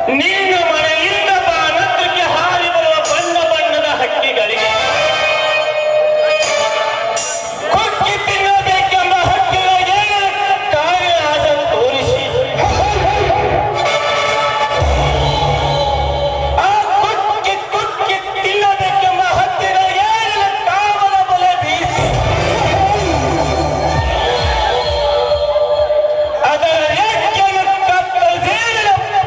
ನಿನ್ನ ಮನೆಯಿಂದ ಬಾನತ್ರಕ್ಕೆ ಹಾರಿ ಬರುವ ಬಣ್ಣ ಬಣ್ಣದ ಹಕ್ಕಿಗಳಿಗೆ ಕೊಕ್ಕಿ ತಿನ್ನಬೇಕೆಂಬ ಹಕ್ಕಿಗಳಿಗೆ ಕಾರ್ಯನಾಶ ತೋರಿಸಿ ಆ ಕುಕ್ಕಿ ಕುಕ್ಕಿ ತಿನ್ನಬೇಕೆಂಬ ಹಕ್ಕಿಗಳಿಗೆ ಕಾಮನ ಬಲೆ ಬೀಸಿ ಅದರ ರೆಕ್ಕೆಯನ್ನು ಕತ್ತರಿಸಿ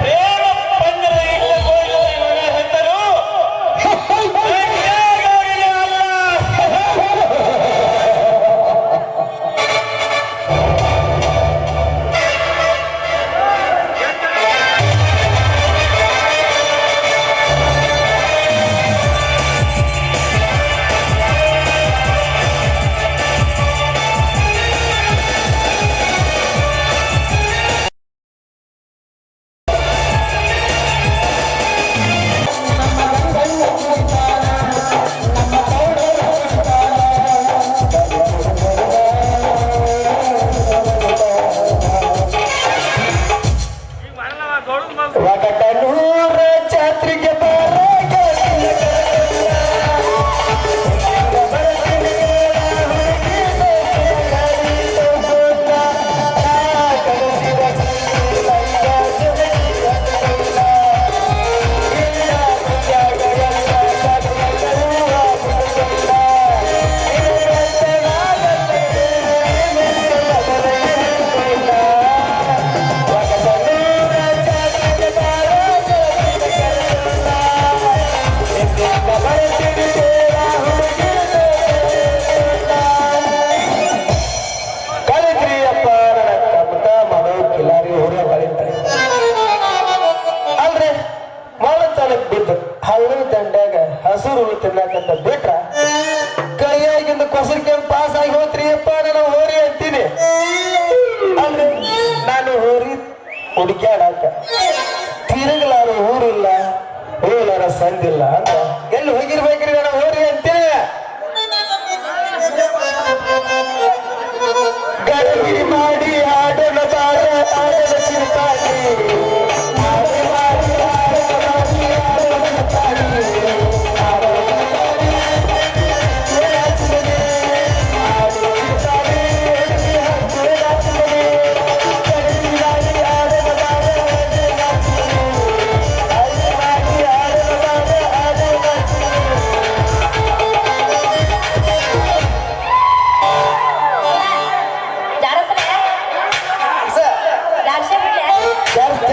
ಪ್ರೇಮ ಪಂಜರ ಇಟ್ಟುಕೊಳ್ಳುವ ಇವನ ಹೆಸರು ರೆಕ್ಕೆಗಾರನೇ ಅಲ್ಲ. ಒಗಟನೂರ ಜಾತ್ರೆಗೆ ಹಳ್ಳಿ ದಂಡ್ಯಾಗ ಹಸುರು ತಿನ್ನಕಂತ ಬಿಟ್ರ ಕೈಯಾಗಿಂದ ಕೊಸರಿಕೆ ಪಾಸ್ ಆಗಿ ಹೋತ್ರಿ ಅಪ್ಪ ನಾನು ಹೋರಿ ಅಂತೀನಿ. ಅಂದ್ರೆ ನಾನು ಹೋರಿ ಹುಡುಕ್ಯಾಡಾಕ ತಿರುಗಲಾರ ಊರಿಲ್ಲ ಹೋಲಾರ ಸಂದಿಲ್ಲ ಅಂತ ಎಲ್ಲಿ ಹೋಗಿರ್ಬೇಕ್ರಿ ನಾನು ಹೋರಿ ಅಂತೀನಿ. ಗರಡಿ ಮಾಡಿ ಆಡೋಣ ಬಾರ ಆಡೋಣ ಚಿಂತಾಗಿ ಜಾಸ್ತಿ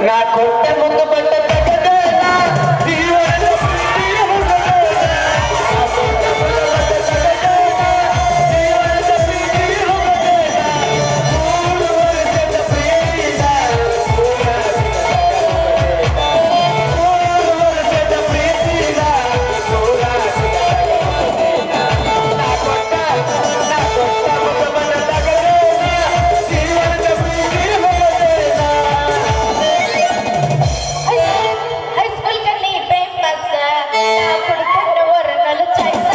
ನಾ ಕೊಟ್ಟ ಮುತ್ತು ಬಟ್ಟ ತಗದೇನ ಜೀವನದ ಪ್ರೀತಿಯ ಹುಡುಗನ. ನಾ ಕೊಟ್ಟ ಮುತ್ತು ಬಟ್ಟ ತಗದೇನ ಜೀವನದ ಪ್ರೀತಿಯ ಹುಡುಗನ. 3 ವರ್ಷದ ಪ್ರೀತಿನ ಪೂರ ಸಿಗತಗಲುಗನ. 3 ವರ್ಷದ ಪ್ರೀತಿನ ಪೂರ ಸಿಗತಗಲುಗನ. ನಾ ಕೊಟ್ಟ ಮುತ್ತು ಬಟ್ಟ ತಗದೇನ ಜೀವನದ ಪ್ರೀತಿಯ ಹುಡುಗನ. ಹೈಸ್ಕೂಲ್ ಕಲ್ಲಿ ಪ್ರೇಮ್ ಪಾಸ ಕುಡ್ಕೊಂಡು ಹೊರಗಲು ಚಾಯ್ಸ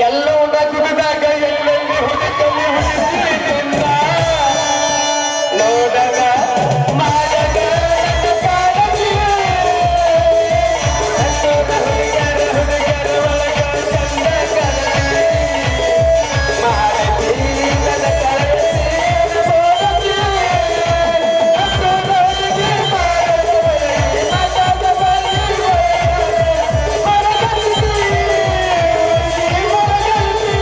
ಎಲ್ಲವನ್ನ ಕುಡಿದಾಗ ಎಲ್ಲೆಲ್ಲಿ ಹುಡುಕಲ್ಲಿ ಹುಡುಕಿನಿಂದ ನೋಡಗ ಮಾಡಗ ನನ್ನ ಕಾಳಜಿ. ಹತ್ತೋದ ಹುಡುಗರ ಒಳಗ ಚಂದ ಕಳಚಿ ಮಾಡತಿ ನನ್ನ ಕಳಚಿ ಬೋಧಿ. ಹತ್ತೋದ ಹುಡುಗಿ ಮಾಡದ ಬರಗಿ ಮಾತಾದ ಬರಗಿ ಮರಗಂತಿ ಮರಗಂತಿ.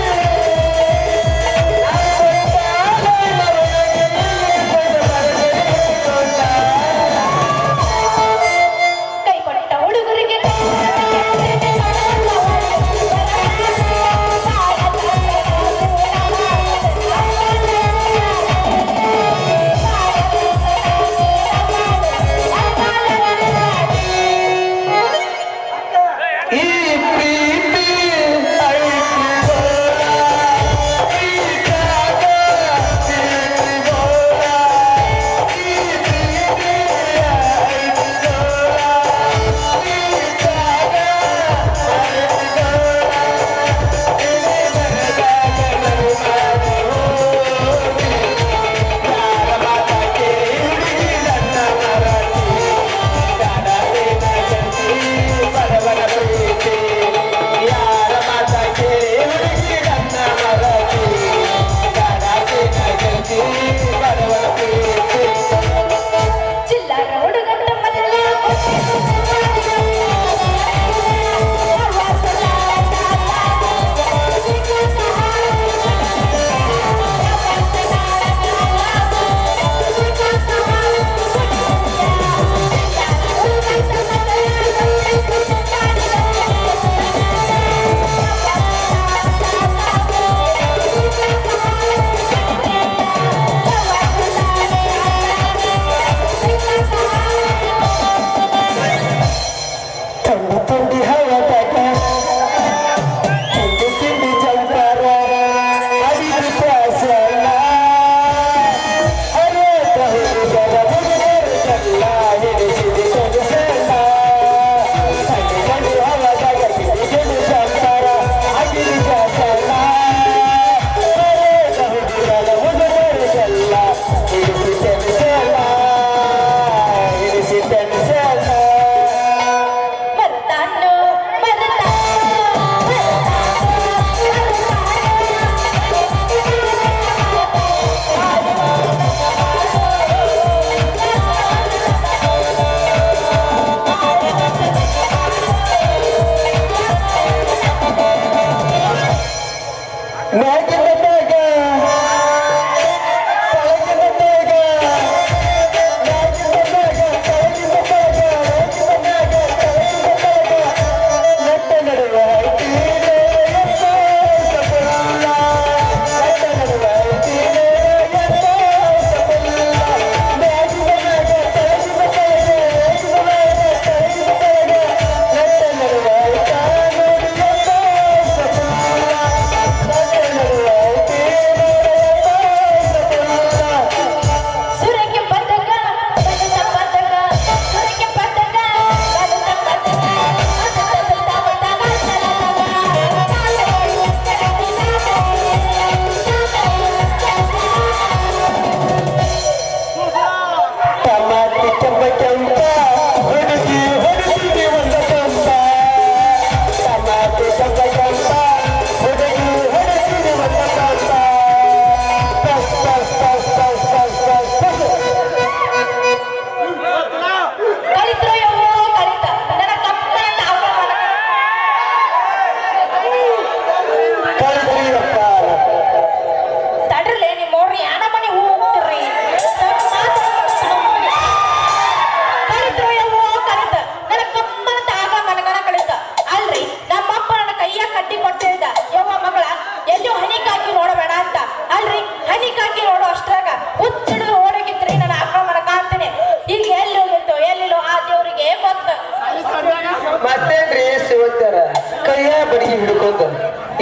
ಬಡಿಗೆ ಹಿಡ್ಕೊಂತ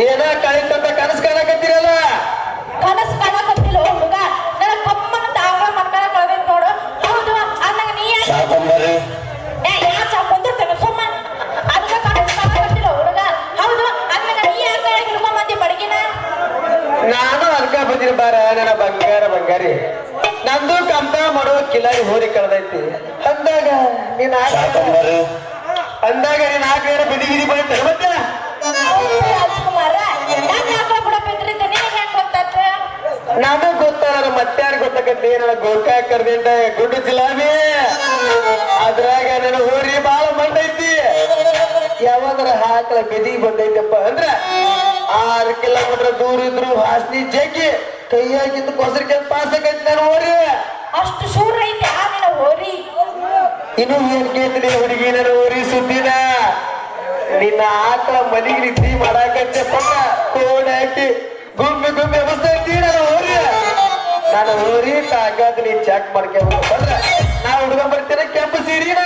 ಏನ ಕಳಿತಂತ ಕನಸು ಕಾಣಕತ್ತೀರಲ್ಲ ಕನಸು ಕಾಣಕತ್ತಿಲ್ಲ ಹುಡುಗ ನನ್ನ ಕಮ್ಮನ ತಾವ ಮಕ್ಕಳ ಕಳ್ಬೇಕು ನೋಡು ಹೌದು ಅಂದಾಗ ನೀ ಸಾಕಂಬರಿ ಯಾ ಚಾಕೊಂದಿರ್ತೇನೆ ಸುಮ್ಮ ಅದಕ್ಕೆ ಕನಸು ಕಾಣಕತ್ತಿಲ್ಲ ಹುಡುಗ ಹೌದು ಅಂದಾಗ ನೀ ಯಾಕೆ ಹಿಡ್ಕೊಂಬಂದಿ ಬಡಗಿನ ನಾನು ಅದ್ಕ ಬಂದಿನ ಬಾರ ನನ್ನ ಬಂಗಾರಿ ನಂದು ಕಂಪ ಮಾಡೋ ಕಿಲಾರಿ ಹೋರಿ ಕಳ್ದೈತಿ ಅಂದಾಗ ನೀನ್ ಸಾಕಂಬರಿ ಅಂದಾಗ ನೀನ್ ಆಕಡೆ ಬಿದಿಗಿರಿ ಬಂತ ಮತ್ತೆ ರಾಜ್ಕುಮಾರ ನಾನು ಯಾಕೆ ಕೂಡ ಬೆದ್ರಿದ್ದೆ ನಿನಗೆ ಹೆಂಗ್ ಗೊತ್ತಾತ ನಮಗ್ ಗೊತ್ತಾರ ಮತ್ತಾರು ಗೊತ್ತಾಕತ್ತಿ ನನ್ನ ಗೋಕಾಕ್ ಕರ್ದಿಂದ ಗುಡ್ಡು ಜಿಲಾಬಿ ಅದ್ರಾಗ ನನ್ನ ಹೋರಿ ಬಾಳ ಮಂಡೈತಿ ಯಾವಾಗರ ಹಾಕಲ ಬೆದಿಗೆ ಬಂದೈತಪ್ಪ ಅಂದ್ರ 6 ಕಿಲೋಮೀಟರ್ ದೂರ ಇದ್ರು ವಾಸನಿ ಜಗ್ಗಿ ಕೈಯಾಗಿಂದ ಕೊಸರಿಕೆ ಪಾಸ್ ಆಗೈತಿ ನಾನು ಹೋರಿ ಅಷ್ಟು ಶೂರ ಐತೆ ಆ ನಿನ್ನ ಹೋರಿ ಇನ್ನು ಏನ್ ಕೇಳ್ತೀನಿ ಹುಡುಗಿ ನನ್ನ ಹೋರಿ ಸುದ್ದಿನ ನಿನ್ನ ಆಕಳ ಮನಿಗೆ ನಿದ್ದಿ ಮಾಡಾಕತ್ತಪ್ಪ ಕೋಡ್ ಹಾಕಿ ಗುಮ್ಮಿ ಎಬಸ್ತೈತಿ ನನ್ನ ಹೋರಿ ನನ್ನ ಹೋರಿ ತಾಕತ್ ನೀ ಚೆಕ್ ಮಾಡ್ಕೊಂಡ್ ಬಂದ್ರ ನಾ ಹುಡುಗನ್ ಬರ್ತೇನೆ ಕೆಂಪು ಸೀರಿನ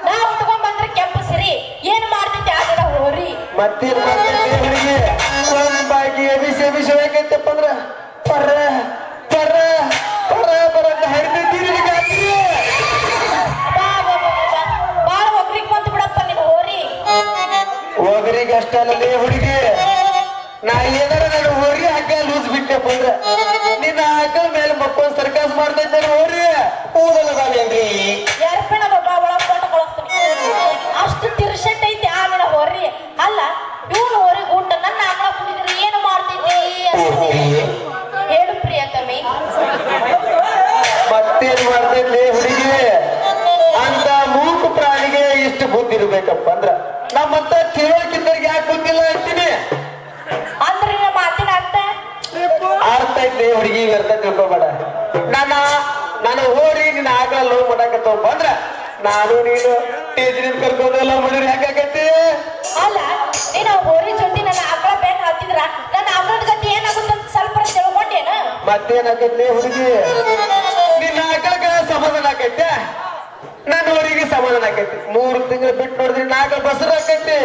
ನಾ ಉಟ್ಕೊಂಡ್ ಬಂದ್ರೆ ಕೆಂಪು ಸಿರಿ ಏನ್ ಮಾಡ್ತೈತಿ ಆ ನಿನ್ನ ಹೋರಿ ಮತ್ತೇನ್ ಮಾಡ್ತೈತಿ ಹುಡುಗಿ ಬಾಗಿ ಎಬಿಸಿ ಹೋಗೈತಪ್ಪ ಅಂದ್ರ ಪರ ಪರ ಪರ ಪರ ಅಂತ ಹರಿತೈತಿ ನಿನಗಾತ್ರಿ ಬಾಳ ಒಗ್ರಿಗೆ ಬಂದು ಬಿಡಪ್ಪ ನಿನ್ನ ಹೋರಿ ಒಗರಿಗೆ ಅಷ್ಟಲ್ಲೇ ಹುಡುಗಿ ನಾ ಏನಾರ ನನ್ನ ಹೋರಿ ಹಗ್ಗ ಲೂಸ್ ಬಿಟ್ಟೆಪ್ಪ ಅಂದ್ರ ನಿನ್ನ ಆಕಳ ಮೇಲೆ ಮಕ್ಕೊಂದ್ ಸರ್ಕಾಸ್ ಮಾಡ್ತೈತೆ ಹೋರಿ ಕೂದಲದಾವೇನ್ರಿ ಯಾರಪ್ಪ ಒಬ್ಬ ಒಳಗ್ ಕೊಟ್ಟು ಕಳಿಸ್ತೀನಿ ಅಷ್ಟು ತಿರ್ಸೆಟ್ ಐತಿ ಆ ನಿನ್ನ ಹೋರಿ ಅಲ್ಲ ಇವನು ಹೋರಿ ಊಟ ನನ್ನ ಆಕಳ ಕುಡಿದ್ರೆ ಏನು ಮಾಡ್ತೈತಿ ಹೇಳು ಪ್ರಿಯತಮಿ ಮತ್ತೇನ್ ಮಾಡ್ತೈತಿ ಹುಡುಗಿ ಅಂತ ಮೂಕು ಪ್ರಾಣಿಗೆ ಇಷ್ಟು ಬುದ್ಧಿ ಇರ್ಬೇಕಪ್ಪ ಅಂದ್ರ ನಮ್ಮಂತ ತಿಳುವಳಿಕಿದ್ದರಿಗೆ ಯಾಕೆ ಗೊತ್ತಿಲ್ಲ ಅಂತೀನಿ ಅಂದ್ರೆ ನಿನ್ನ ಮಾತಿನ ಅರ್ಥ ಅರ್ಥ ಐತಿ ಹುಡುಗಿ ವ್ಯರ್ಥ ತಿಳ್ಕೊಬೇಡ ನಾನು ಹೋರಿ ನಿನ್ನ ಆಕಳ ಲವ್ ಮಾಡಾಕತ್ತಪ್ಪ ಅಂದ್ರ ನಾನು ನೀನು ಟೇಜ್ನಿಂದ ಕರ್ಕೊಂಡೆಲ್ಲ ಮಾಡಿದ್ರೆ ಹೆಂಗಾಗತ್ತೆ ಅಲ್ಲ ನೀನು ಹೋರಿ ಜೊತೆ ನನ್ನ ಆಕಳ ಬೆನ್ ಹತ್ತಿದ್ರ ನನ್ನ ಆಕಳದ ಗತಿ ಏನಾಗುತ್ತೆ ಅಂತ ಸ್ವಲ್ಪ ತಿಳ್ಕೊಂಡೇನ ಮತ್ತೇನಾಗೈತಿ ಹುಡುಗಿ ನಿನ್ನ ಆಕಳಗ ಸಮಾಧಾನ ಆಕೈತೆ ನನ್ನ ಹೋರಿಗೆ ಸಮಾಧಾನ ಆಕೈತಿ 3 ತಿಂಗಳು ಬಿಟ್ಟು ನೋಡಿದ್ರಿ ನಿನ್ನ ಆಕಳ ಬಸರು ಆಕೈತಿ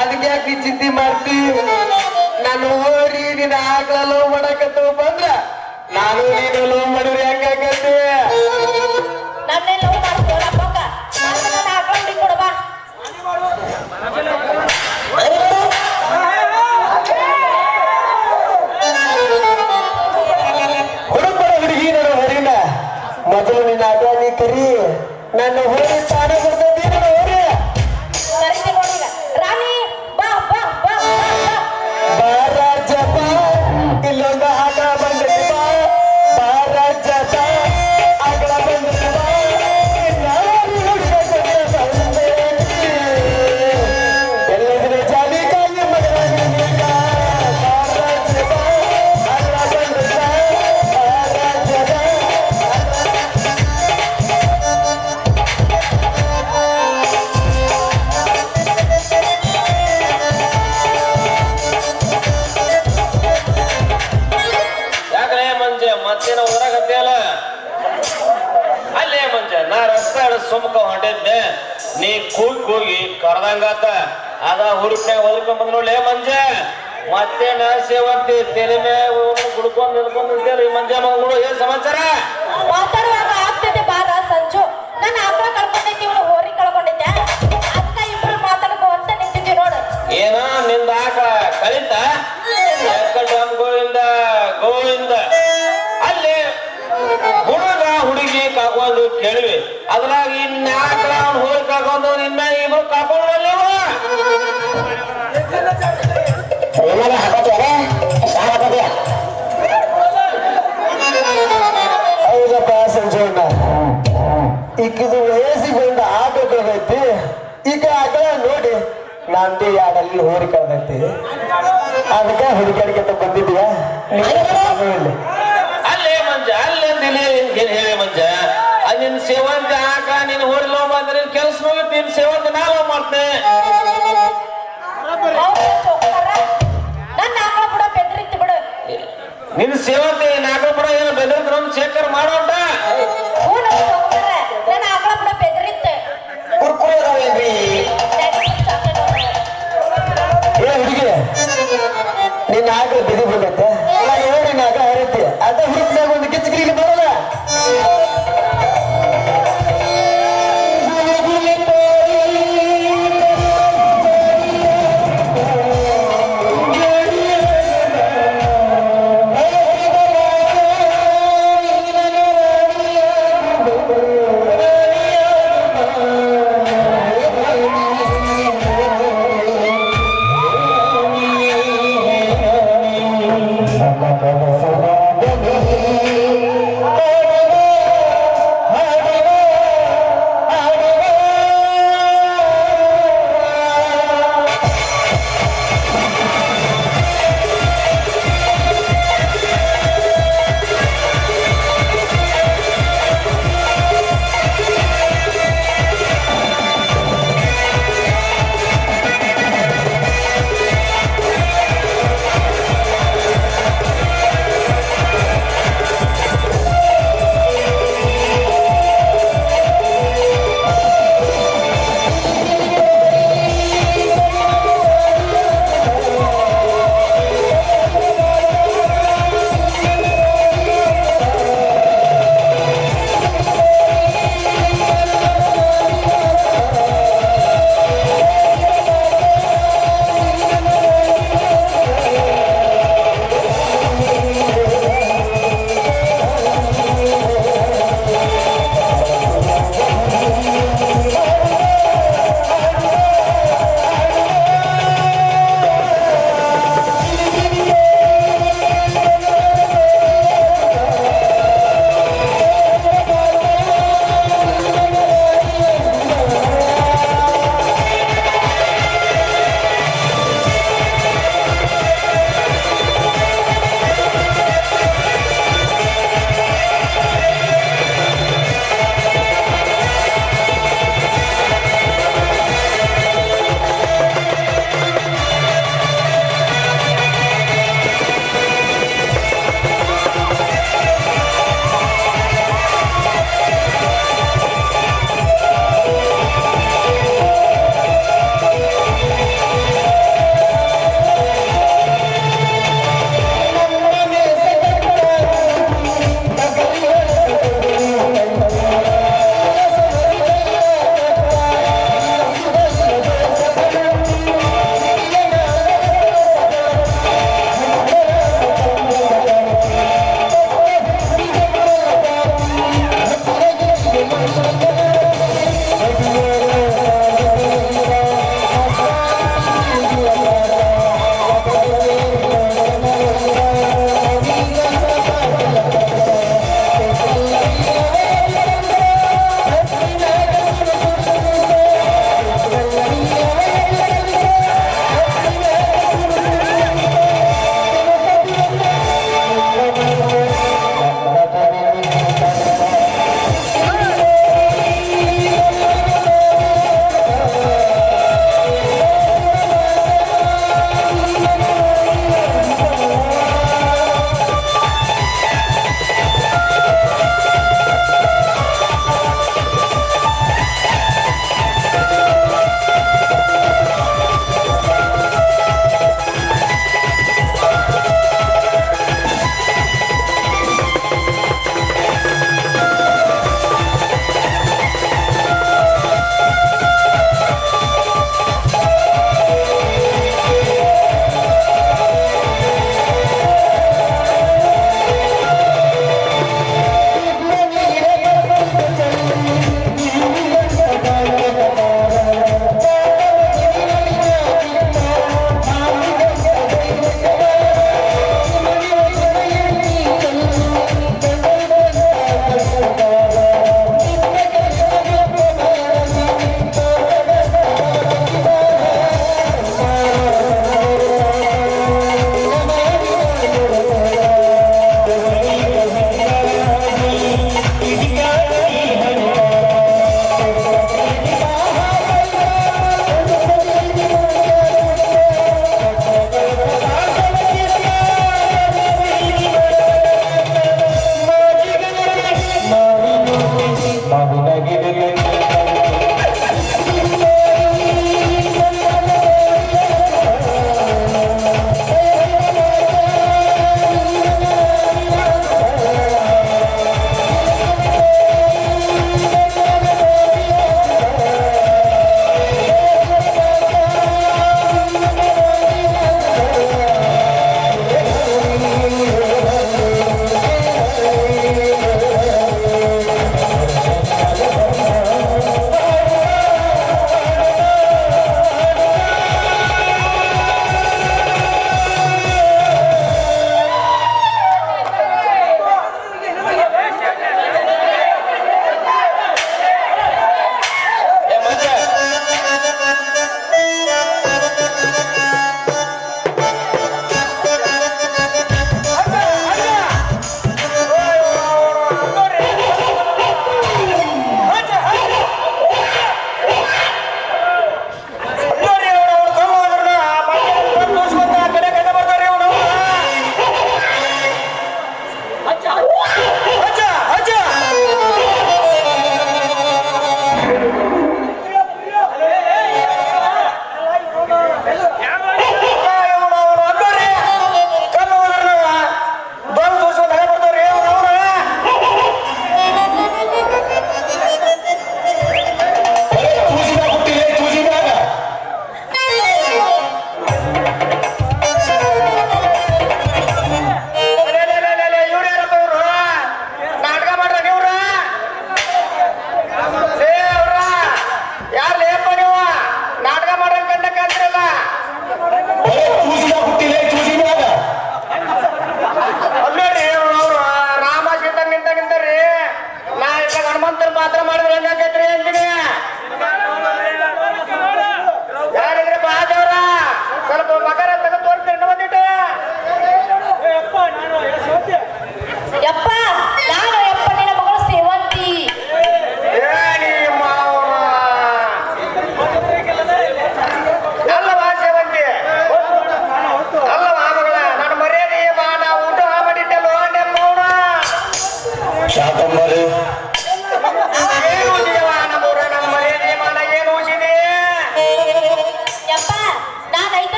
ಅದಕ್ಕೆ ಯಾಕೆ ನೀ ಚಿಂತೆ ಮಾಡ್ತಿ ನಾನು ಹೋರಿ ನಿನ್ನ ಆಕಳ ಲವ್ ಮಾಡಾಕತ್ತವ ಬಂದ್ರ ನಾನು ನೀನು ಲವ್ ಮಾಡಿದ್ರೆ ಹೆಂಗಾಗತ್ತೆ ನನ್ನೇ ಲವ್ ಮಾಡ್ತೀವಲ್ಲ ಪಕ್ಕ ನನ್ನ ಆಕಳ ಹುಡಿ ಕೊಡಬಾ ಹುಡುಗರ ಹುಡುಗಿ ನನ್ನ ಹೊರಿನ ಮೊದಲು ನಿನ್ನ ಆಕಳ ನೀ ಕರಿ ನನ್ನ ಹೋರಿ ತಾನೇ ಬರ್ತೈತಿ ನನ್ನ ಹೋರಿ ಕರಿತಿ ನೋಡಿಗ ರಾಣಿ ಬಾ ಬಾ ಬಾ ಬಾ ಬಾರಾಜ ಬಾ ಇಲ್ಲೊಂದು ಆಕಳ ಬಂದೈತಿ ಬಾ ಬಾರಾಜ ಬಾ ಆಕಳ ಬಂದೈತಿ ಬಾ ಎಲ್ಲದಿನ ಜಾಲಿ ಕಾಯಿ ಮಗನಾಗಿ ನೀಗ ಬಾರಾಜ ಬಾ ಆಕಳ ಬಂದೈತಿ ಬಾ ಬಾರಾಜ ಬಾ ಯಾಕಲೇ ಮಂಜ ಮತ್ತೇನೋ ಹೊರಗತ್ತೆಯಲ್ಲ ಅಲ್ಲೇ ಮಂಜ ನಾ ರಸ್ತೆ ಸುಮ್ಕ ಹೊಂಟಿದ್ದೆ ನೀ ಕೂಗಿ ಕರ್ದಂಗಾತ ಅದ ಹುಡುಕ್ನಾಗ ಹೊದ್ಕೊಂಡ್ ಬಂದ್ ನೋಡ್ಲೇ ಮಂಜ ಮತ್ತೇನ ಸೇವಂತಿ ತೆಲೆ ಮ್ಯಾಗ ಗುಡ್ಕೊಂಡ್ ನಿಲ್ಕೊಂಡ್ ನಿಂತೇಳಿ ಮಂಜ ಮಗಳು ಏನ್ ಸಮಾಚಾರ ಮಾತಾಡುವಾಗ ಆಗ್ತೈತೆ ಬಾರ ಸಂಜು ನನ್ನ ಆಕಳ ಕಳ್ಕೊಂಡೈತಿ ಇವನು ಹೋರಿ ಕಳ್ಕೊಂಡೈತೆ ಅಕ್ಕ ಇಬ್ರು ಮಾತಾಡ್ಕೋ ಅಂತ ನಿಂತಿದ್ವಿ ನೋಡು ಏನ ನಿಂದ ಆಕಳ ಕಳಿತ ಡ್ರಮ್ ಗೋವಿಂದ ಅಲ್ಲಿ ಹುಡುಗ ಹುಡುಗಿ ಕಾಕೊಂಡು ಕೇಳಿವಿ ಅದ್ರಾಗ ಇನ್ನಾಕಳ ಅವ್ನು ಹೋಗಿ ಕಾಕೊಂಡು ನಿನ್ನ ಇಬ್ರು ಕಾಕೊಂಡಲ್ಲೇವ ಹೌದಪ್ಪ ಸಂಜೋಣ ಈಗಿದು ವಯಸ್ಸಿಗೆ ಬಂದ ಆಕಳೈತಿ ಈಗ ಆಕಳ ನೋಡಿ ನಂದು ಯಾಡಲ್ಲಿ ಹೋರಿ ಕಳ್ದೈತಿ ಅದಕ್ಕೆ ಹುಡುಗಾಡಿಕೆ ಬಂದಿದ್ಯಾ ಅಲ್ಲೇ ಮಂಜ ಅಲ್ಲೇ ಹೇಳಿ ಮಂಜ ನಿನ್ ಸೇವಂತಿ ಹಾಕ ನೀನ್ ಹೋರಿಲ್ಲ ಬಂದ್ರೆ ಕೆಲ್ಸ ಮುಗಿತ್ ನಿನ್ ಸೇವಂತಿ ನಾವ ಮಾಡ್ತೇನೆ ನನ್ನ ಆಕಳ ಬಿಡ ಬೆದ್ರಿತ್ತು ಬಿಡು ನಿನ್ ಸೇವಂತಿ ನಾಲ್ಕು ಬಿಡ ಏನು ಬೆದರಿದ್ರು ಶೇಖರ್ ಮಾಡೋಟ ನನ್ನ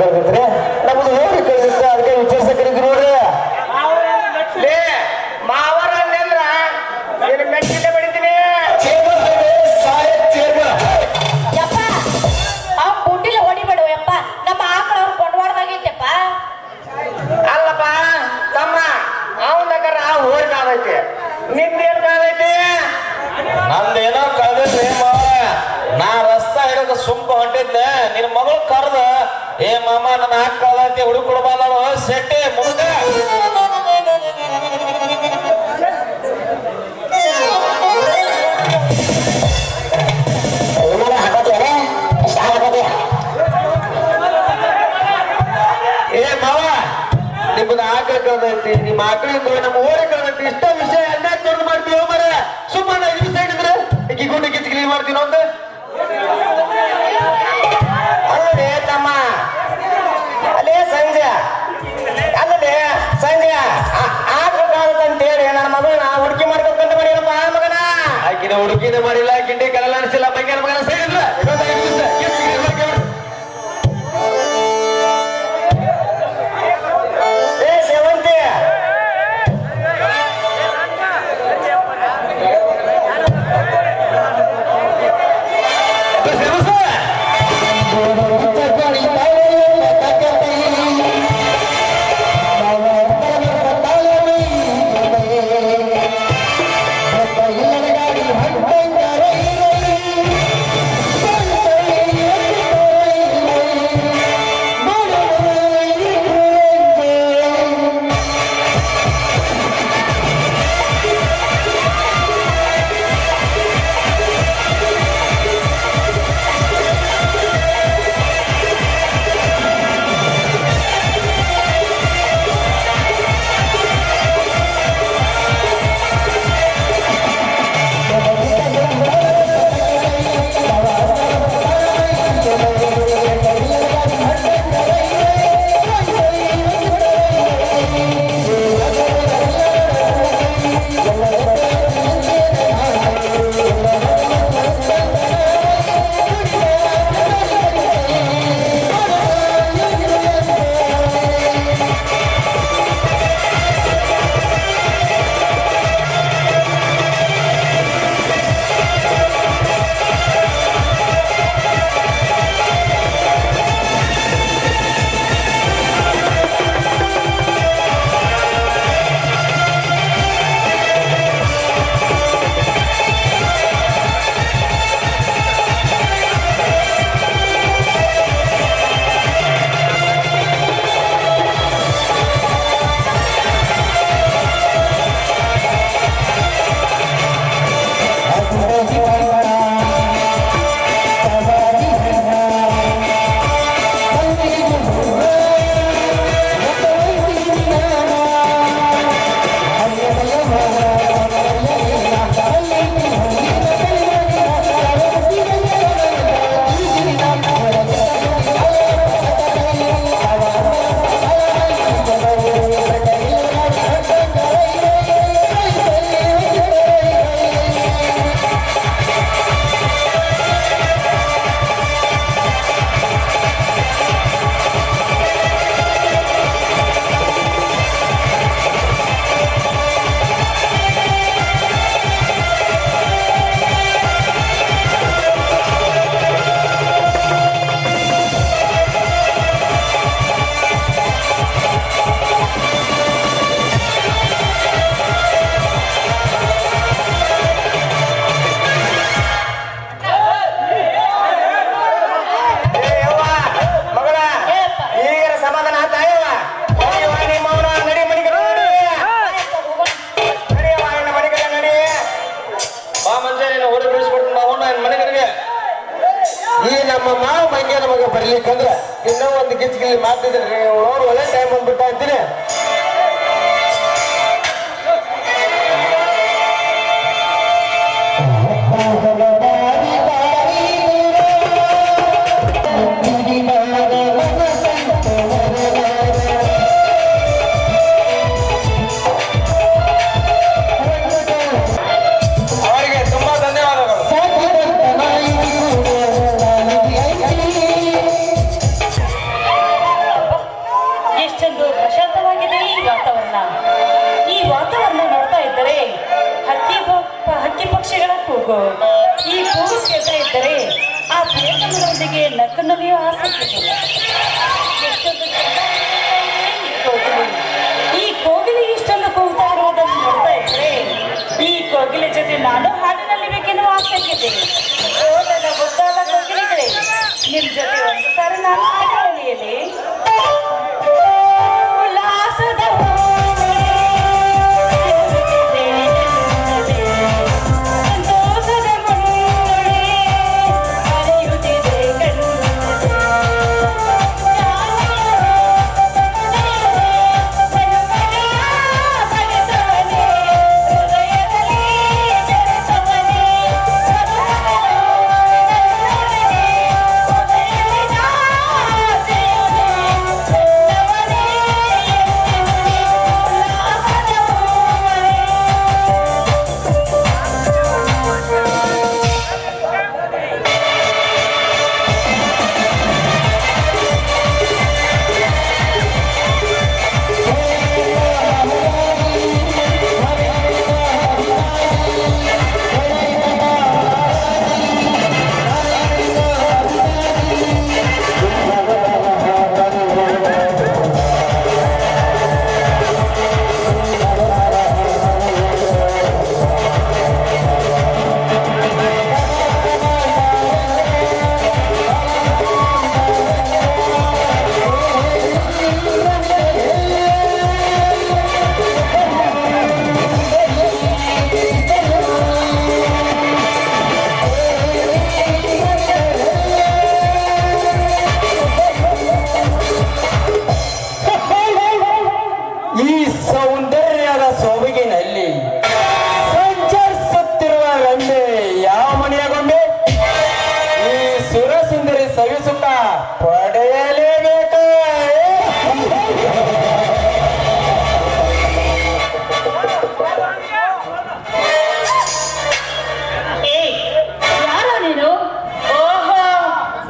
ಕರೆದಿದ್ರೆ ನಮ್ದು ಊರಿಗೆ ಕರೆದಿತ್ತು ಅದಕ್ಕೆ ವಿಚಾರಿಸಕರಿದ್ರು ನೋಡ್ರಿ ಲೇ ಮಾವರ ಅಂದ್ರ ಏನು ಮೆಟ್ಟಿಗೆ ಬಡಿತೀನಿ ಯಪ್ಪ ಆ ಬುಡ್ಡಿಲ ಹೊಡಿಬೇಡ ಯಪ್ಪ ನಮ್ಮ ಆಕಳವ್ರು ಕೊಂಡವಾಡ್ದಾಗೈತೆಪ್ಪ ಅಲ್ಲಪ್ಪ ತಮ್ಮ ಅವನಕರ ಆ ಹೋರಿ ಕಾದೈತಿ ನಿಂದೇನ್ ಕಾದೈತಿ ನಂದೇನೋ ಕಳ್ದೈತ್ರಿ ಮಾವ ನಾ ರಸ್ತಾ ಹಿಡಿದು ಸುಂಕ ಹೊಂಟಿದ್ದೆ ನಿನ್ ಮಗಳು ಕರ್ದ ಏ ಮಾಮ ನನ್ನ ಹಾಕಿ ಕಳ್ದೈತಿ ಹುಡುಕೊಡ್ಬಾರ್ದು ಸೆಟ್ಟಿ ಮುಗ್ದ ಏ ಮಾವ ನಿಮ್ಮದು ಆಕಳ ಕಳ್ದೈತಿ ನಿಮ್ಮ ಆಕಳಿಂದ ನಮ್ಮ ಊರಿಗೆ ಕಳ್ದೈತಿ ಇಷ್ಟ ವಿಷಯ ಅನ್ನ ದೊಡ್ಡ ಮಾಡ್ತೀವಿ ಮರ ಸುಮ್ಮನೆ 5 ನಿಮಿಷ ಹಿಡಿದ್ರೆ ಈ ಗುಂಡಿ ಕಿಚ್ಕಿಲಿ ಮಾಡ್ತೀವಿ ಒಂದು ಅಲ್ಲೇ ತಮ್ಮ ಅಲ್ಲೇ ಸಂಜೆ ಅಲ್ಲೇ ಸಂಜೆ ಆಕಳ ಕಾಲದಂತ ಹೇಳಿ ನನ್ನ ಮಗಳನ್ನ ಹುಡುಕಿ ಮಾಡ್ಬೇಕಂತ ಮಾಡಿರಪ್ಪ ಮಗನ ಆಕಿನ ಹುಡುಕಿನ ಮಾಡಿಲ್ಲ ಗಿಂಡಿ ಕಡಲ ಅನಿಸಿಲ್ಲ ಬಂಗಾರ ಮಗನ ಸೈಡ್ ಇಲ್ಲ ನಮ್ಮ ಮಾವ ಮಂಗ್ಯನ ಮಗ ಬರ್ಲಿಕ್ಕಂದ್ರ ಇನ್ನೂ ಒಂದು ಗಿಚ್ಗಿಲಿ ಮಾಡ್ತಿದ್ರಿ ಅವ್ರು ಒಳ್ಳೆ ಟೈಮ್ ಬಂದ್ಬಿಟ್ಟ ಅಂತೀನಿ. ಕೂಗು. ಈ ಕೂಗು ಕೇಳ್ತಾ ಇದ್ದರೆ ಆ ಪ್ರಿಯತಮರೊಂದಿಗೆ ನಕ್ಕು ನಲಿಯೋ ಆಸಕ್ತಿ ಇದೆ. ಎಷ್ಟೊಂದು ಚಂದ ಈ ಕೋಗಿಲೆ. ಈ ಕೋಗಿಲೆ ಇಷ್ಟೊಂದು ಕೂಗ್ತಾ ಇರುವುದನ್ನು ನೋಡ್ತಾ ಇದ್ರೆ ಈ ಕೋಗಿಲೆ ಜೊತೆ ನಾನು ಹಾಡಿನಲ್ಲಿಬೇಕೆನ್ನುವ ಆಸಕ್ತಿ ಇದೆ. ಓದದ ಗೊತ್ತಾದ ಕೋಗಿಲೆಗಳೇ, ನಿಮ್ ಜೊತೆ ಒಂದು ಸಾರಿ ನಾನು ಹಾಡಿನಲ್ಲಿ ಉಲ್ಲಾಸದ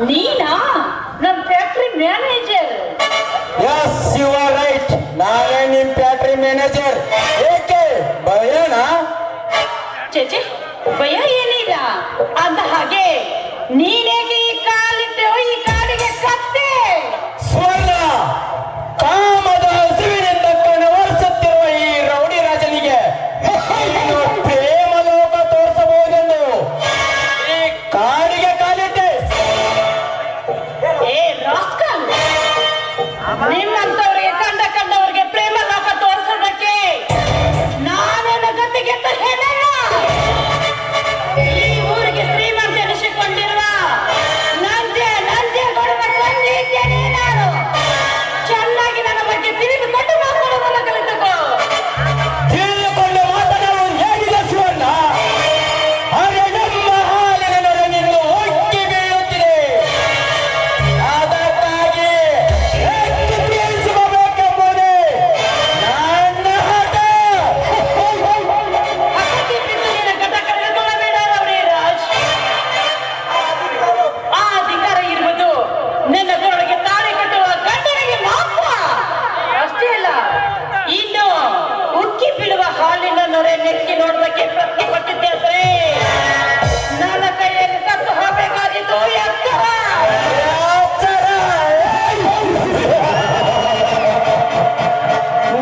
ನೀನಾ ನಮ್ factory manager? Yes you are right, ನಾನೇ ನಿಮ್ ಫ್ಯಾಕ್ಟ್ರಿ ಮ್ಯಾನೇಜರ್. ಏಕೆ ಭಯನ? ಚೇಚೆ ಭಯ ಏನಿಲ್ಲ. ಅಂದ ಹಾಗೆ ನೀನೇಗೆ ಈ ಕಾಲಿಟ್ಟೆವು ಈ ಕಾಡಿಗೆ ಕತ್ತೆ? ಸ್ವರ್ಣ ಕಾಮದ ಹಸುವಿನಿಂದ ಕನವರಿಸುತ್ತಿರುವ ಈ ರೌಡಿ ರಾಜನಿಗೆ ಪ್ರೇಮ ಲೋಕ ತೋರಿಸಬಹುದೆಂದು ಈ ಕಾಡಿಗೆ ಕಾಲಿಟ್ಟೆ. ಏ ರಾಸ್ಕಲ್, ನಿಮ್ಮಂತವರಿಗೆ ಕಂಡವರಿಗೆ ಪ್ರೇಮ ಲೋಕ ತೋರಿಸೋದಕ್ಕೆ ನಾನೇನು ಗತಿಗೆಟ್ಟ ಹೇಳಲ್ಲ. ಈ ಊರಿಗೆ ಶ್ರೀಮಂತ ಎನಿಸಿಕೊಂಡಿರುವ ನಂಜೆ ಕೊಡುವ ತಂದಿದ್ದೇನೆ ನಾನು. ಚೆನ್ನಾಗಿ ನನ್ನ ಬಗ್ಗೆ ತಿಳಿದುಕೊಂಡು ಮಾತಾಡೋದನ್ನು ಕಲಿತುಕೋ. ತಿಳಿದುಕೊಂಡು ಮಾತನಾಡುವುದು ಹೇಗಿದೆ ಶಿವಣ್ಣ? ಹಾಗೆ ನಮ್ಮ ಹಾಲಿನ ನೊರಗಿಂದು ಉಕ್ಕಿ ಬೀಳುತ್ತಿದೆ. ಅದಕ್ಕಾಗಿ ತೀರಿಸಿಕೊಳ್ಳಬೇಕೆಂಬುದೇ ನನ್ನ ಹಠ. ಹಕ್ಕಿ ಬಿದ್ದು ನಿನ್ನ ಗತ ಕಳೆದುಕೊಳ್ಳಬೇಡ ರೌಡಿರಾಜ್. ಆ ಅಧಿಕಾರ ಇರುವುದು ನನ್ನ ಕೊರಳಿಗೆ ತಾಳಿ ಕಟ್ಟುವ ಗಂಡನಿಗೆ ಮಾತ್ರ. ಅಷ್ಟೇ ಅಲ್ಲ, ಇನ್ನು ಉಕ್ಕಿ ಬೀಳುವ ಹಾಲಿನ ನೊರೆ ನೆಕ್ಕಿ ನೋಡೋದಕ್ಕೆ ಪ್ರತಿಪಟ್ಟಿದ್ದೆ ಅಂದ್ರೆ ನನ್ನ ಕೈಯಲ್ಲಿ ಸತ್ತು ಹೋಗಬೇಕಾದಿತ್ತು ಎತ್ತರ.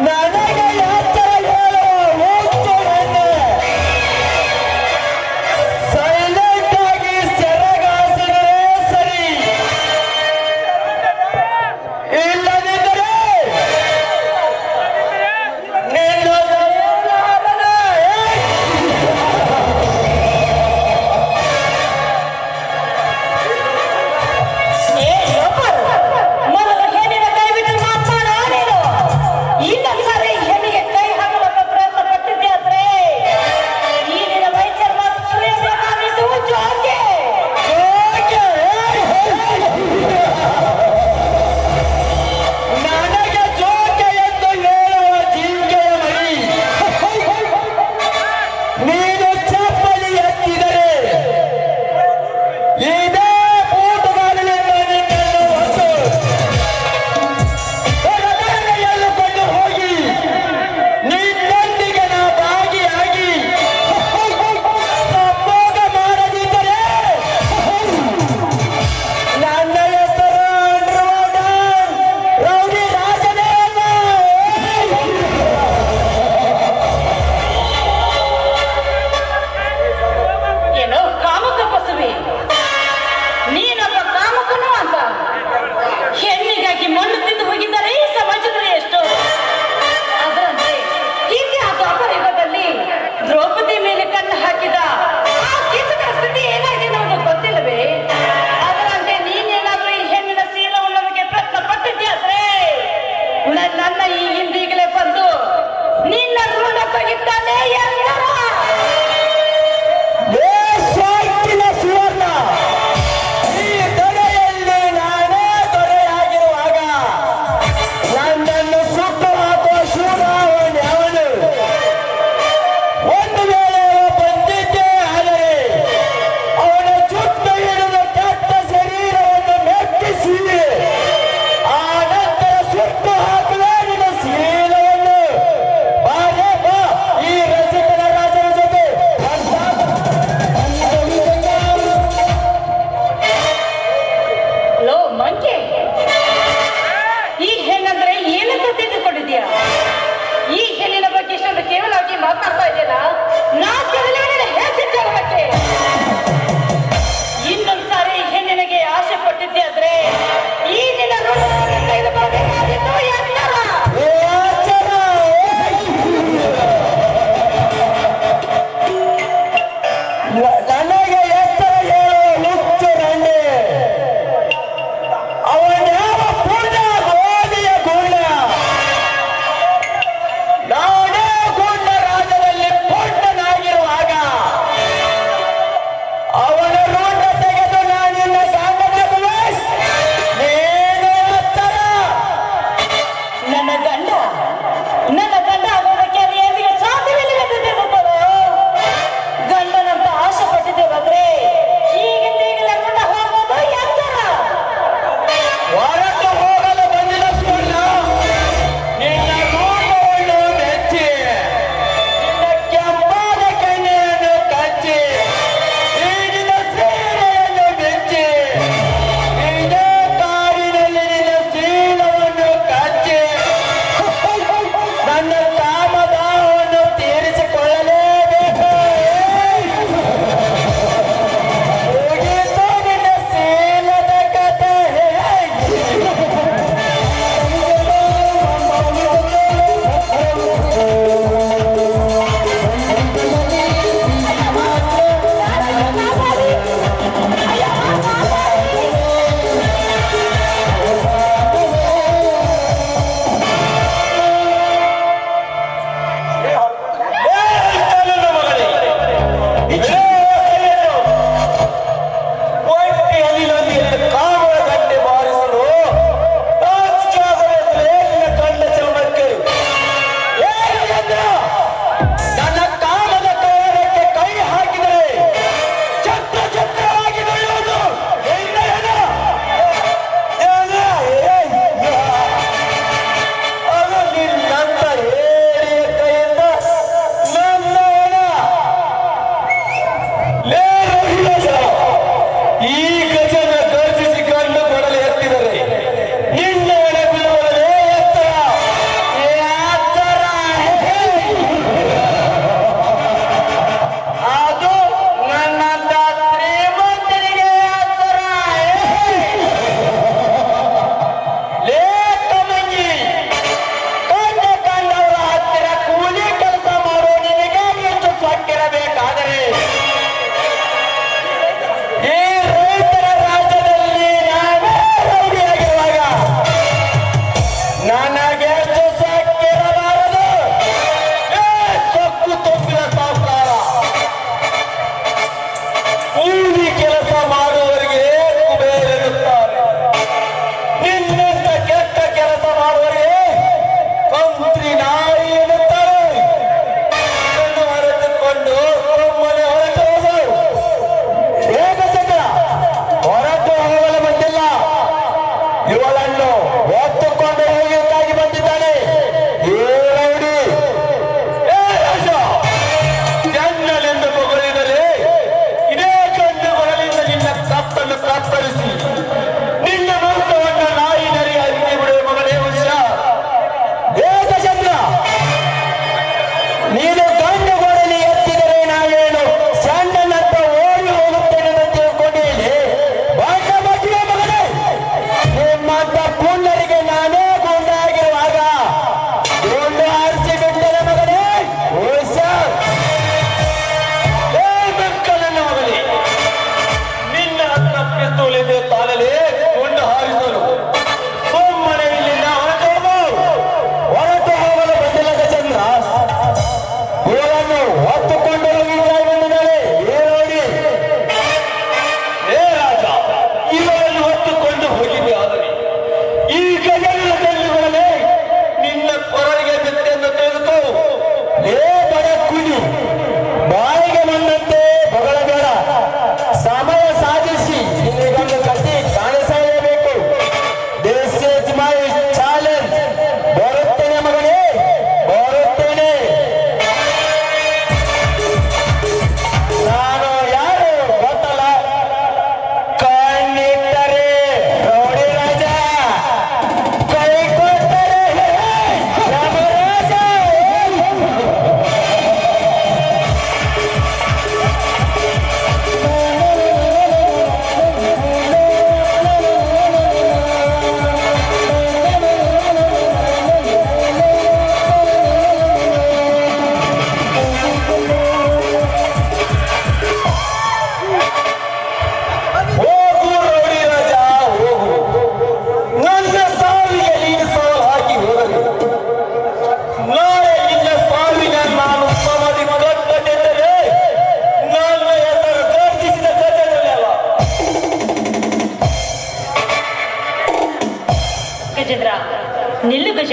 ನನಗೆ ಎಚ್ಚರ ಹೇಳುವ ಹುಚ್ಚು ಹೆಣ್ಣೆ. ಸೈಲೆಂಟ್ ಆಗಿ ಸೆರಗಾಸಿದರೆ ಸರಿ, ಇಲ್ಲದಿದ್ದರೆ ನಿನ್ನ ಸರಿಯಾದ ಏ ಲೋಪರ್, ಮೊದಲು ಹೆಣ್ಣಿನ ಕೈ ಬಿಟ್ಟು ಮಾತಾಡ ನೀನು. ಇನ್ನೊಂದು ಸಾರಿ ಹೆಣ್ಣಿಗೆ ಕೈ ಹಾಕುವ ಪ್ರಯತ್ನ ಪಟ್ಟಿದ್ದೆ ಆದ್ರೆ ಈ ನಿನ್ನ ವೈದ್ಯರ ಮಾತು ಸುರಿಯಬೇಕಾಗಿದ್ದು ಜೋಕೆ. ನನಗೆ ಜೋಕೆ ಎಂದು ಹೇಳುವ ಜಿಂಕೆಯ ಮರಿ, ನೀನು ಚಪ್ಪಲಿ ಎತ್ತಿದರೆ ಇದೇ ಬೂಟುಗಾಲಿನಿಂದ ನಿನ್ನನ್ನು ಹೊತ್ತು ಹೊರಗಡೆಗೆಳೆದುಕೊಂಡು ಹೋಗಿ ನಿನ್ನೊಂದಿಗೆ ನಾ ಭಾಗಿಯಾಗಿ ಸಂಭೋಗ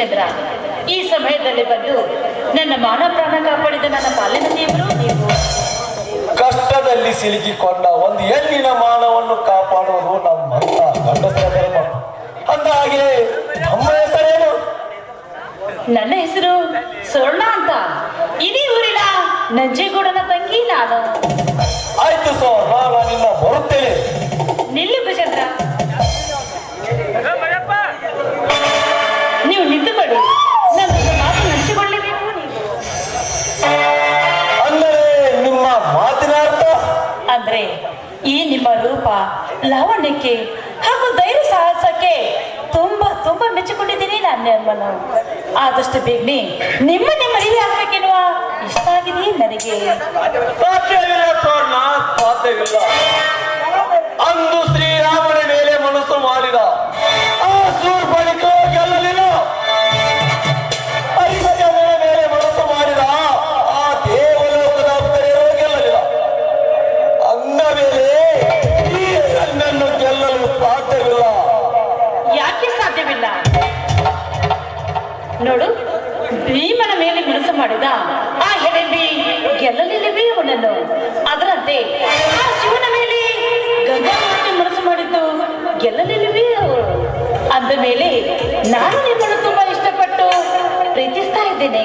ಗಜೇಂದ್ರ, ಈ ಸಮಯದಲ್ಲಿ ಬಂದು ನನ್ನ ಮಾನ ಪ್ರಾಣ ಕಾಪಾಡಿದ ನನ್ನ ಪಾಲಿನ ದೇವರು ನೀವು. ಕಷ್ಟದಲ್ಲಿ ಸಿಲುಕಿಕೊಂಡ ಒಂದು ಹೆಣ್ಣಿನ ಮಾನವನ್ನು ಕಾಪಾಡುವುದು ನಮ್ಮಂತ ಗಂಡಸರ ಧರ್ಮ. ಅಂದಾಗೆ ನಮ್ಮ ಹೆಸರೇನು? ನನ್ನ ಹೆಸರು ಸ್ವರ್ಣ ಅಂತ. ಇಡೀ ಊರಿನ ನಂಜೇಗೌಡನ ತಂಗಿ ನಾನು. ಆಯ್ತು ಸರ್, ನಾನು ನಿನ್ನ ಬರುತ್ತೇನೆ. ನಿಲ್ಲು ಗಜೇಂದ್ರ, ನೀವು ನಿಂತುಕೊಳ್ಳಿ. ನನ್ನ ಮಾತು ನಡೆಸಿಕೊಳ್ಳಲೇಬೇಕು ನೀವು. ಅಂದರೆ ನಿಮ್ಮ ಮಾತಿನ ಅರ್ಥ? ಅಂದ್ರೆ ಈ ನಿಮ್ಮ ರೂಪ, ಲಾವಣ್ಯಕ್ಕೆ ಹಾಗೂ ಧೈರ್ಯ ಸಾಹಸಕ್ಕೆ ತುಂಬಾ ತುಂಬಾ ಮೆಚ್ಚಿಕೊಂಡಿದ್ದೀನಿ ನಾನು ನಿಮ್ಮನ್ನು. ಆದಷ್ಟು ಬೇಗನೆ ನಿಮ್ಮನ್ನೇ ಮದುವೆ ಆಗ್ಬೇಕೆನ್ನುವ ಇಷ್ಟ ಆಗಿದೆ ನನಗೆ. ಸಾಧ್ಯವಿಲ್ಲ ಸೋರ್ಣ, ಸಾಧ್ಯವಿಲ್ಲ. ಅಂದು ಶ್ರೀರಾಮನ ಮೇಲೆ ಮನಸ್ಸು ಮಾಡಿದ ಆ ಶೂರ್ಪಣಿಕ ಗೆಲ್ಲಲಿಲ್ಲ. ಹರಿಭಜನ ಮೇಲೆ ಮನಸ್ಸು ಮಾಡಿದ ಆ ದೇವಲೋಕದ ಅಪ್ಸರೆಯರು ಗೆಲ್ಲಲಿಲ್ಲ. ಅಂದ ಮೇಲೆ ಈ ನನ್ನನ್ನು ಗೆಲ್ಲಲು ಸಾಧ್ಯವಿಲ್ಲ. ಯಾಕೆ ಸಾಧ್ಯವಿಲ್ಲ? ನೋಡು, ಭೀಮನ ಮೇಲೆ ಮನಸ್ಸು ಮಾಡಿದ ಆ ಹೆಡೆಂಬಿ ಗೆಲ್ಲಲಿಲ್ಲವೇ ಅವನನ್ನು. ಅದರಂತೆ ಆ ಶಿವನ ಮೇಲೆ ಗಂಗಾವತಿ ಮನಸ್ಸು ಮಾಡಿದ್ದು ಗೆಲ್ಲಲಿಲ್ಲವೇ ಅವರು. ಅಂದ ಮೇಲೆ ನಾನು ನಿಮ್ಮನ್ನು ತುಂಬಾ ಇಷ್ಟಪಟ್ಟು ಪ್ರೀತಿಸ್ತಾ ಇದ್ದೇನೆ.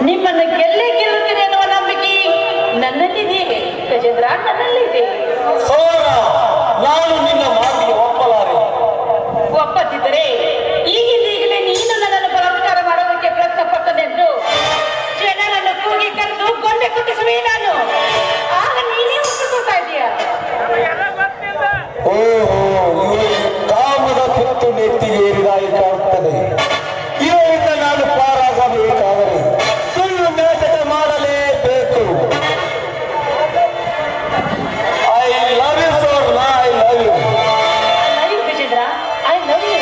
ನಿಮ್ಮನ್ನು ಗೆಲ್ಲುತ್ತೇನೆ ಅನ್ನುವ ನಂಬಿಕೆ ನನ್ನಲ್ಲಿದೆ ಗಜೇಂದ್ರ, ನನ್ನಲ್ಲಿದೆ. ಸೋರ, ನಾನು ನಿನ್ನ ಮಾತಿಗೆ ಒಪ್ಪಲಾರೆ. ಒಪ್ಪದಿದ್ದರೆ ಈಗಲೇ ನೀನು ನನ್ನನ್ನು ಬಲಾತ್ಕಾರ ಮಾಡೋದಕ್ಕೆ ಪ್ರಯತ್ನ ಪಟ್ಟನೆಂದು ಜನರನ್ನು ಕೂಗಿ ಕರೆದು ಗೊಂಡೆ ಕುಟ್ಟಿಸುವೆ ನಾನು. ಆಗ ನೀನೇ ಒಪ್ಪಿಕೊಳ್ತಾ ಇದೀಯ. ಓಹೋ, ಇವರಿಗೆ ಕಾಮದ ಕಿತ್ತು ನೆತ್ತಿಗೆ ಏರಿದಾಗಿ ಕಾಣುತ್ತದೆ. ಇವರಿಂದ ನಾನು ಪಾರಾಗಬೇಕಾದರೆ ಸುಳ್ಳು ನಾಟಕ ಮಾಡಲೇಬೇಕು. I love you Swarna, I love you. I love you Gajendra, I love you.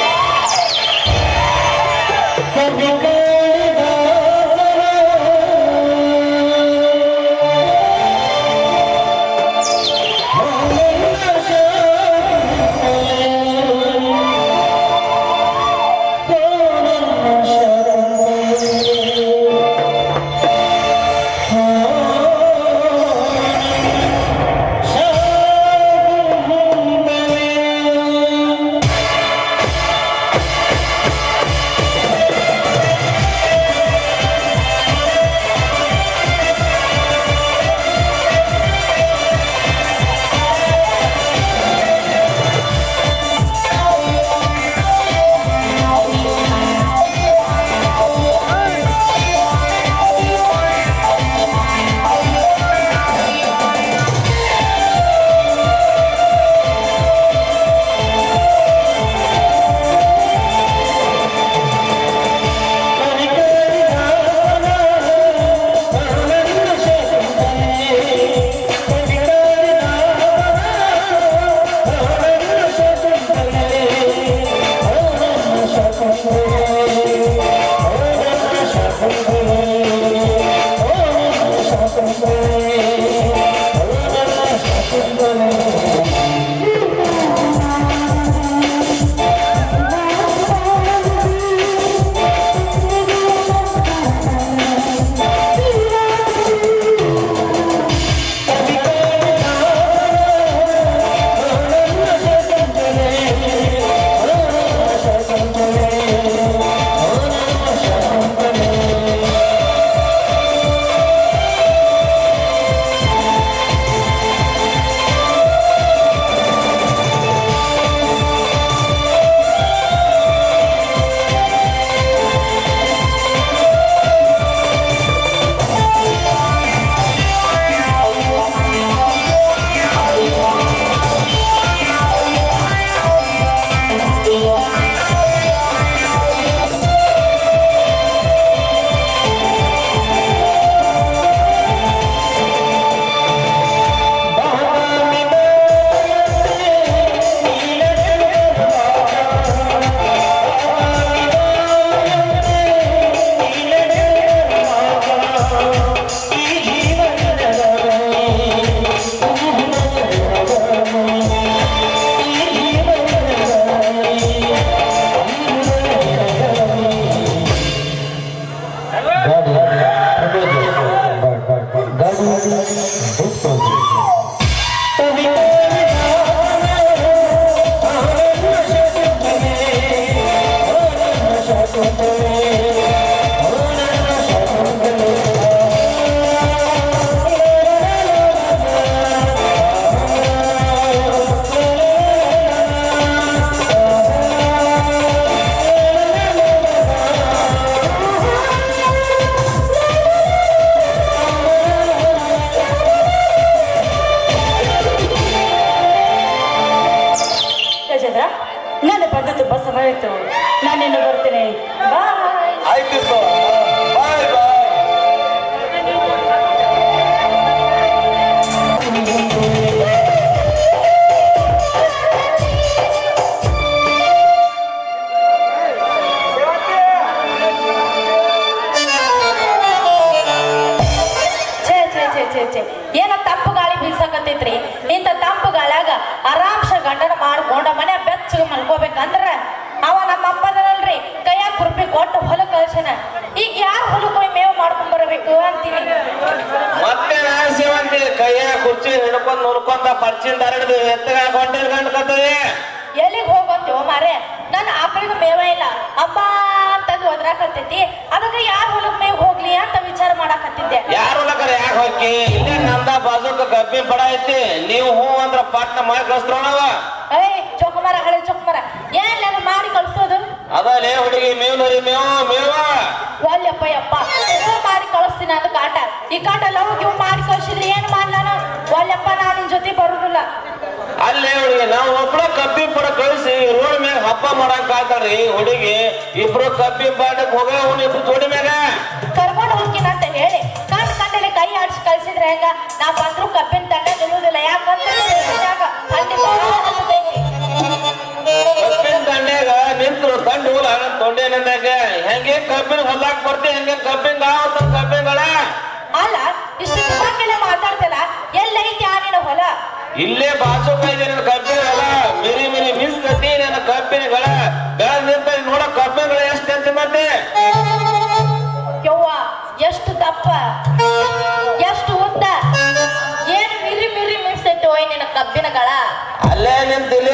ಗೊತ್ತಾಯ್ತು. ನಾನಿನ್ನು ಬರ್ತೀನಿ. ಬಾಯ್. ಆಯ್ತು ಬಾಯ್ ಬಾಯ್. ಏನ ತಂಪು ಗಾಳಿ ಬೀಸಕತ್ತೈತ್ರಿ. ಇಂಥ ತಂಪು ಗಾಳ್ಯಾಗ ಆರಾಮ್ಸ ಗಂಡನ ಮಾಡ್ಕೊಂಡ ಮನೆ ಬೆಚ್ಚಗೆ ಮಲ್ಕೋಬೇಕಂದ್ರ ಅವ ನಮ್ಮ ಅಪ್ಪದಲ್ರಿ ಕೈಯಾಗ ಕುರುಪಿ ಕೊಟ್ಟು ಹೊಲ ಕಳ್ಸನ. ಈಗ ಯಾರು ಹೊಲಕ್ಕೆ ಹೋಗಿ ಮೇವು ಮಾಡ್ಕೊಂಡ್ ಬರಬೇಕು ಅಂತೀನಿ. ಮತ್ತೆ ಸೇವಂತಿ ಕೈಯಾಗ ಕುರ್ಚಿ ಹಿಡ್ಕೊಂಡ್ ನೋಡ್ಕೊಂಡ ಪರ್ಚಿಂದ ಹರಡ್ದು ಎತ್ತಗ ಗೊಂಡೆ ಗಂಡ್ಕತ್ತವೆ. ಎಲ್ಲಿಗೆ ಹೋಗಂತೀವೋ ಮಾರೇ, ನನ್ನ ಆಕಳಿಗೆ ಮೇವ ಇಲ್ಲ ಅಮ್ಮ ಅಂತಂದು ಒದ್ರಾಕತ್ತೈತಿ. ಅದಕ್ಕೆ ಯಾರು ಹೊಲಕ್ ಮೇವ್ ಹೋಗ್ಲಿ ಅಂತ ವಿಚಾರ ಮಾಡಾಕತ್ತಿದ್ದೆ. ಯಾರು ಹೊಲಕರ ಯಾಕೆ ಹೋಗಿ ಇಲ್ಲೇ ನಂದ ಬಾಜುಕ ಕಬ್ಬಿ ಪಡ ಐತಿ. ನೀವು ಹೂ ಅಂದ್ರ ಪಟ್ನ ಮಾಡಿ ಕಳಿಸ್ತಾವ. ಏಯ್ ಚೊಕ್ಕಮರ ಹಳೆ ಚೊಕ್ಕಮರ ಏನ್ ಮಾಡಿ ಕಳ್ಸೋದು? ಅದಲ್ಲೇ ಹುಡುಗಿ ಮೇವ್ ನೋಡಿ ಮೇವ ಒಲ್ಲಪ್ಪ ಯಪ್ಪ ಮಾಡಿ ಕಳಿಸ್ತೀನಿ ಅದು ಕಾಟ. ಈ ಕಾಟ ಲವ್ ಗಿವ್ ಮಾಡಿ ಕಳ್ಸಿದ್ರೆ ಏನ್ ಮಾಡ್ಲಾನು? ಒಲ್ಲಪ್ಪ ನಾನು ನಿನ್ ಜೊತೆ ಬರುದಿಲ್ಲ. ಅಲ್ಲೇ ಹುಡುಗಿ ನಾವು ಒಬ್ಳ ಕಬ್ಬಿ ಪಡ ಕಳಿಸಿ ರೋಡ್ ಮ್ಯಾಗ ಹಬ್ಬ ಮಾಡಕ್ ಆತಾರ್ರಿ. ಹುಡುಗಿ ಇಬ್ರು ಕಬ್ಬಿ ಪಾಡಕ್ ಹೋಗ ಇಬ್ರು ಜೋಡಿ ಮ್ಯಾಗ ಕರ್ಕೊಂಡು ಹೋಗ್ತೀನಿ ಅಂತ ಹೇಳಿ ಕಂಡಲ್ಲಿ ಕೈ ಆಡಿಸಿ ಕಳ್ಸಿದ್ರೆ ಹೆಂಗ? ನಾ ಬಂದ್ರು ಕಬ್ಬಿನ ತಂಡ ನಿಲ್ಲುವುದಿಲ್ಲ. ಯಾಕಂದ್ರೆ ಕಬ್ಬಿನ ದಂಡ್ಯಾಗ ನಿಂತ್ರು ದಂಡ ಹೂಲ ತೊಂಡೇನಂದಾಗ ಹೆಂಗೆ ಕಬ್ಬಿನ ಹೊಲಾಕ್ ಬರ್ತಿ ಹೆಂಗೆ ಕಬ್ಬಿನ ಕಬ್ಬಿನಗಳ ಅಲ್ಲ ಇಷ್ಟು ದಿಮಾಕೆಲ್ಲ ಮಾತಾಡ್ತಲ್ಲ. ಎಲ್ಲೈತಿ ಆ ನಿನ್ನ ಹೊಲ? ಇಲ್ಲೇ ಬಾಸು ಕಾಯ್ದೆ ನನ್ನ ಕಬ್ಬಿನ ಹೊಲ ಮಿರಿ ಮಿಸ್ ಕತ್ತಿ ನನ್ನ ಕಬ್ಬಿನಗಳ ಬೆಳೆದ ನಿಂತ ನೋಡ ಕಬ್ಬಿನಗಳ ಎಷ್ಟು ಅಂತ ಮತ್ತೆ ಯವ್ವ ಎಷ್ಟು ದಪ್ಪ ಎಷ್ಟು ಉದ್ದ ಏನು ಮಿರಿ ಮಿಡ್ಸೈತೆ ಓಯ್ ನಿನ್ನ ಕಬ್ಬಿನಗಳ. ಅಲ್ಲೇ ನಿಂತ ಇಲ್ಲೇ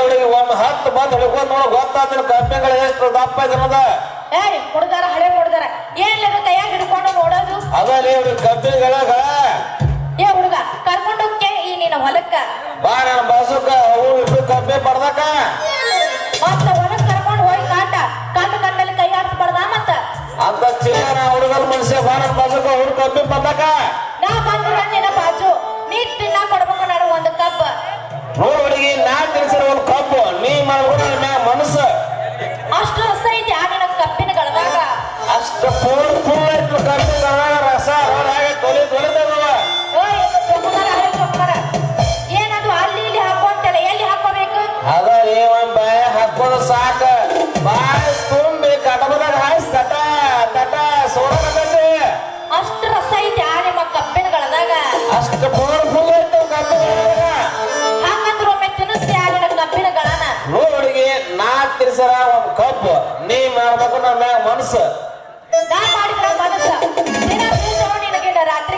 ಹುಡುಗಿ ಒಮ್ಮೆ 10 ಬಂದ್ ಹಿಡ್ಕೊಂಡ್ ನೋಡ ಗೊತ್ತಾದ ಕಬ್ಬಿನಗಳ ಎಷ್ಟು ದಪ್ಪ ಜನದ. ಏಯ್ ಮುಡ್ದಾರ ಹಳೆ ಮುಡ್ದಾರ ಏನಿಲ್ಲ ಕೈಯಾಗ ಹಿಡ್ಕೊಂಡು ನೋಡೋದು. ಅದಲ್ಲೇ ಕಬ್ಬಿನಗಳ ಏ ಹುಡುಗ ಕರ್ಕೊಂಡು ಹೋಗ್ಕೆ ಈ ನಿನ್ನ ಹೊಲಕ್ಕ ಬಾ ನನ್ನ ಬಾಸುಕ ಅವು ಇಬ್ರು ಕಬ್ಬಿ ಪಡ್ದಕ ಮತ್ತ ಹೊಲಕ್ ಕರ್ಕೊಂಡು ಹೋಗಿ ಕಂಡ ಕೈ ಆಡ್ಸ್ಬಾರ್ದ ಮತ್ತ ಅಂತ ಚಿನ್ನ ಹುಡುಗರ ಮನುಷ್ಯ ಬಾ ನನ್ನ ಬಾಸುಕ ಅವ್ರು ಕಬ್ಬಿ ಪಡ್ದಕ. ನಾ ಬಂದ್ರ ನಿನ್ನ ಬಾಜು ನೀ ತಿನ್ನ ಕೊಡ್ಬೇಕು ನಾನು ಒಂದು ಕಬ್ಬ. ನೋಡ್ ಹುಡುಗಿ ನಾ ತಿನ್ಸಿರ ಒಂದು ಕಬ್ಬು ನೀ ಮಾಡ್ಬಿಡ ಮ್ಯಾಗ ಮನಸ್ಸು ಅಷ್ಟು ರಸ ಐತಿ ಆ ನಿನ್ನ ಕಬ್ಬಿನಗಳದಾಗ. ಅಷ್ಟು ಫುಲ್ ಐತಿ ಕಬ್ಬಿನಗಳ ರಸ ತೊಳೆದವ. ಏನದು ಅಲ್ಲಿ ಇಲ್ಲಿ ಹಾಕುವಂತಲ್ಲ ಎಲ್ಲಿ ಹಾಕೋಬೇಕು? ಅದ ಒಂದ್ ಬಾಯ ಹಾಕೋದು ಸಾಕ. ಬಾಯ ತುಂಬಿ ಕಟಬದಾಗ ಹಾಯ್ಸ್ ತಟ ಸೋಡಕತ್ತೈತಿ. ಅಷ್ಟು ರಸ ಐತಿ ಆ ನಿಮ್ಮ ಕಬ್ಬಿನಗಳದಾಗ. ಅಷ್ಟು ಫುಲ್ ಐತಿ ಕಬ್ಬಿನಗಳದಾಗ. ಹಾಗಂದ್ರೆ ಒಮ್ಮೆ ತಿನ್ನಿಸ್ತಿ ಆ ನಿನ್ನ ಕಬ್ಬಿನಗಳನ್ನ. ನೋಡಿಗೆ ನಾ ತಿರ್ಸರ ಒಂದ್ ಕಬ್ಬು ನೀ ಮಾಡ್ಬೇಕು ನಮ್ಮ ಮ್ಯಾಗ ಮನಸ್ಸು. ನಾ ಮಾಡಿದ್ರ ಮನಸ್ಸ ದಿನ ನಿನಗೆ ರಾತ್ರಿ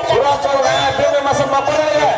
ಮಸ ಮಕ್ಕಳಿಗೆ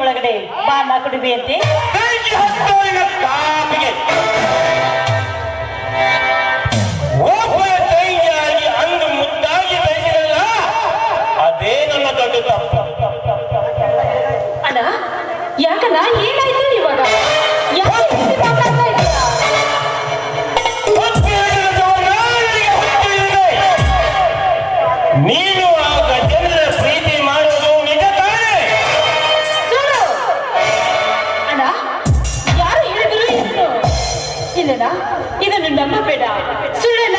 ಒಳಗಡೆ ಬಾಣ ಕುಡಿಬೇಂತೆ ಅಂದು ಮುದ್ದಾಗಿ ಬೆಳೆದಿರಲ್ಲ ಅದೇ ನನ್ನ ದೊಡ್ಡ ತಪ್ಪು. ಅಣ್ಣ ಯಾಕಣ್ಣ ಏನಾಯ್ತು ಇವಾಗ ಯಾಕೆ ಮಾತಾಡ್ತಾ ಇದ್ದೀರಾ? ನೀನು ಆ ಗಜೇಂದ್ರ ಪ್ರೀತಿ ಮಾಡೋದು ನಿಜ ತಾನೇ? ಅಣ್ಣ ಯಾರು ಹೇಳಿದ್ರು ಇದನ್ನು? ಇಲ್ಲಣ್ಣ ಇದನ್ನು ನಂಬಬೇಡ. ಸುಳ್ಳಣ್ಣ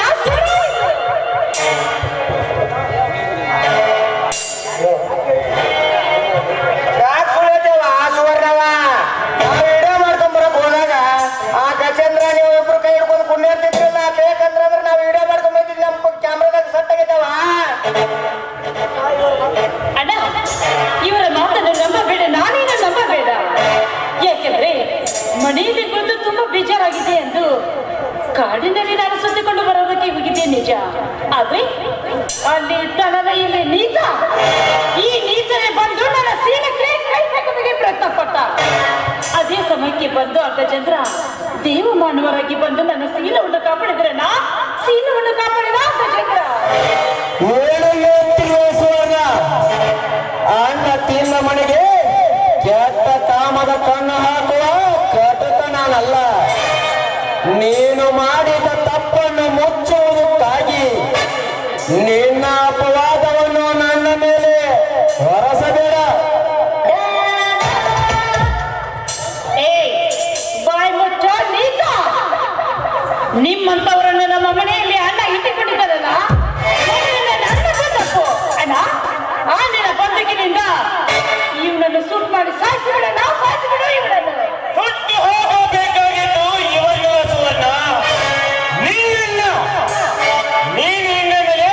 ಅಣ್ಣ ಇವರ ಮಾತನ್ನು ನಂಬಬೇಡ, ನಾನೇನು ನಂಬಬೇಡ. ಯಾಕೆಂದ್ರೆ ಮನೆಯಲ್ಲಿ ಕುಳಿತು ತುಂಬಾ ಬೇಜಾರಾಗಿದೆ ಎಂದು ಕಾಡಿನಲ್ಲಿ ನಾನು ಸುತ್ತಿಕೊಂಡು ಬರೋದಕ್ಕೆ ಹೋಗಿದ್ದೆ ನಿಜ. ಆದ್ರೆ ಅಲ್ಲಿ ತನನ ಇಲ್ಲಿ ನೀತ, ಈ ನೀತನೇ ಬಂದು ನನ್ನ ಸೀನಕ್ಕೆ ಕೈ ಹಾಕೋದಕ್ಕೆ ಪ್ರಯತ್ನ ಪಟ್ಟ. ಅದೇ ಸಮಯಕ್ಕೆ ಬಂದು ಗಜೇಂದ್ರ ದೇವ ಮಾನವರಾಗಿ ಬಂದು ನನ್ನ ಶೀಲವನ್ನು ಕಾಪಾಡಿದ್ರೆ ಶೀಲವನ್ನು ಕಾಪಾಡಿದ ಗಜೇಂದ್ರ. ಅಣ್ಣ ತಿನ್ನ ಮನೆಗೆ ಕೆಟ್ಟ ಕಾಮದ ಕಣ್ಣು ಹಾಕುವ ಕಟಕ ನಾನಲ್ಲ. ನೀನು ಮಾಡಿದ ತಪ್ಪ ನಿನ್ನ ಅಪವಾದವನ್ನು ನನ್ನ ಮೇಲೆ ಹೊರಸಬೇಡ. ಬಾಯ್ ಮುಚ್ಚ ನೀತ. ನಿಮ್ಮಂತವರನ್ನು ನಮ್ಮ ಮನೆಯಲ್ಲಿ ಅಣ್ಣ ಇಟ್ಟುಕೊಂಡಿದ್ದಾರಲ್ಲ, ನನ್ನ ತಪ್ಪು ಅಣ್ಣ. ಆ ನಿನ್ನ ಬಂದೂಕಿನಿಂದ ಇವನನ್ನು ಸುಟ್ ಮಾಡಿ ಸಾಯಿಸಿಬಿಡ. ನಾವು ಸಾಯಿಸಿಬಿಡ ಇವನನ್ನು. ಹುಟ್ಟು ಹೋಗಬೇಕಾಗಿತ್ತು ಇವಾಗಲ್ಲ ಸುವರ್ಣ. ನೀನಿನ್ನ ಮೇಲೆ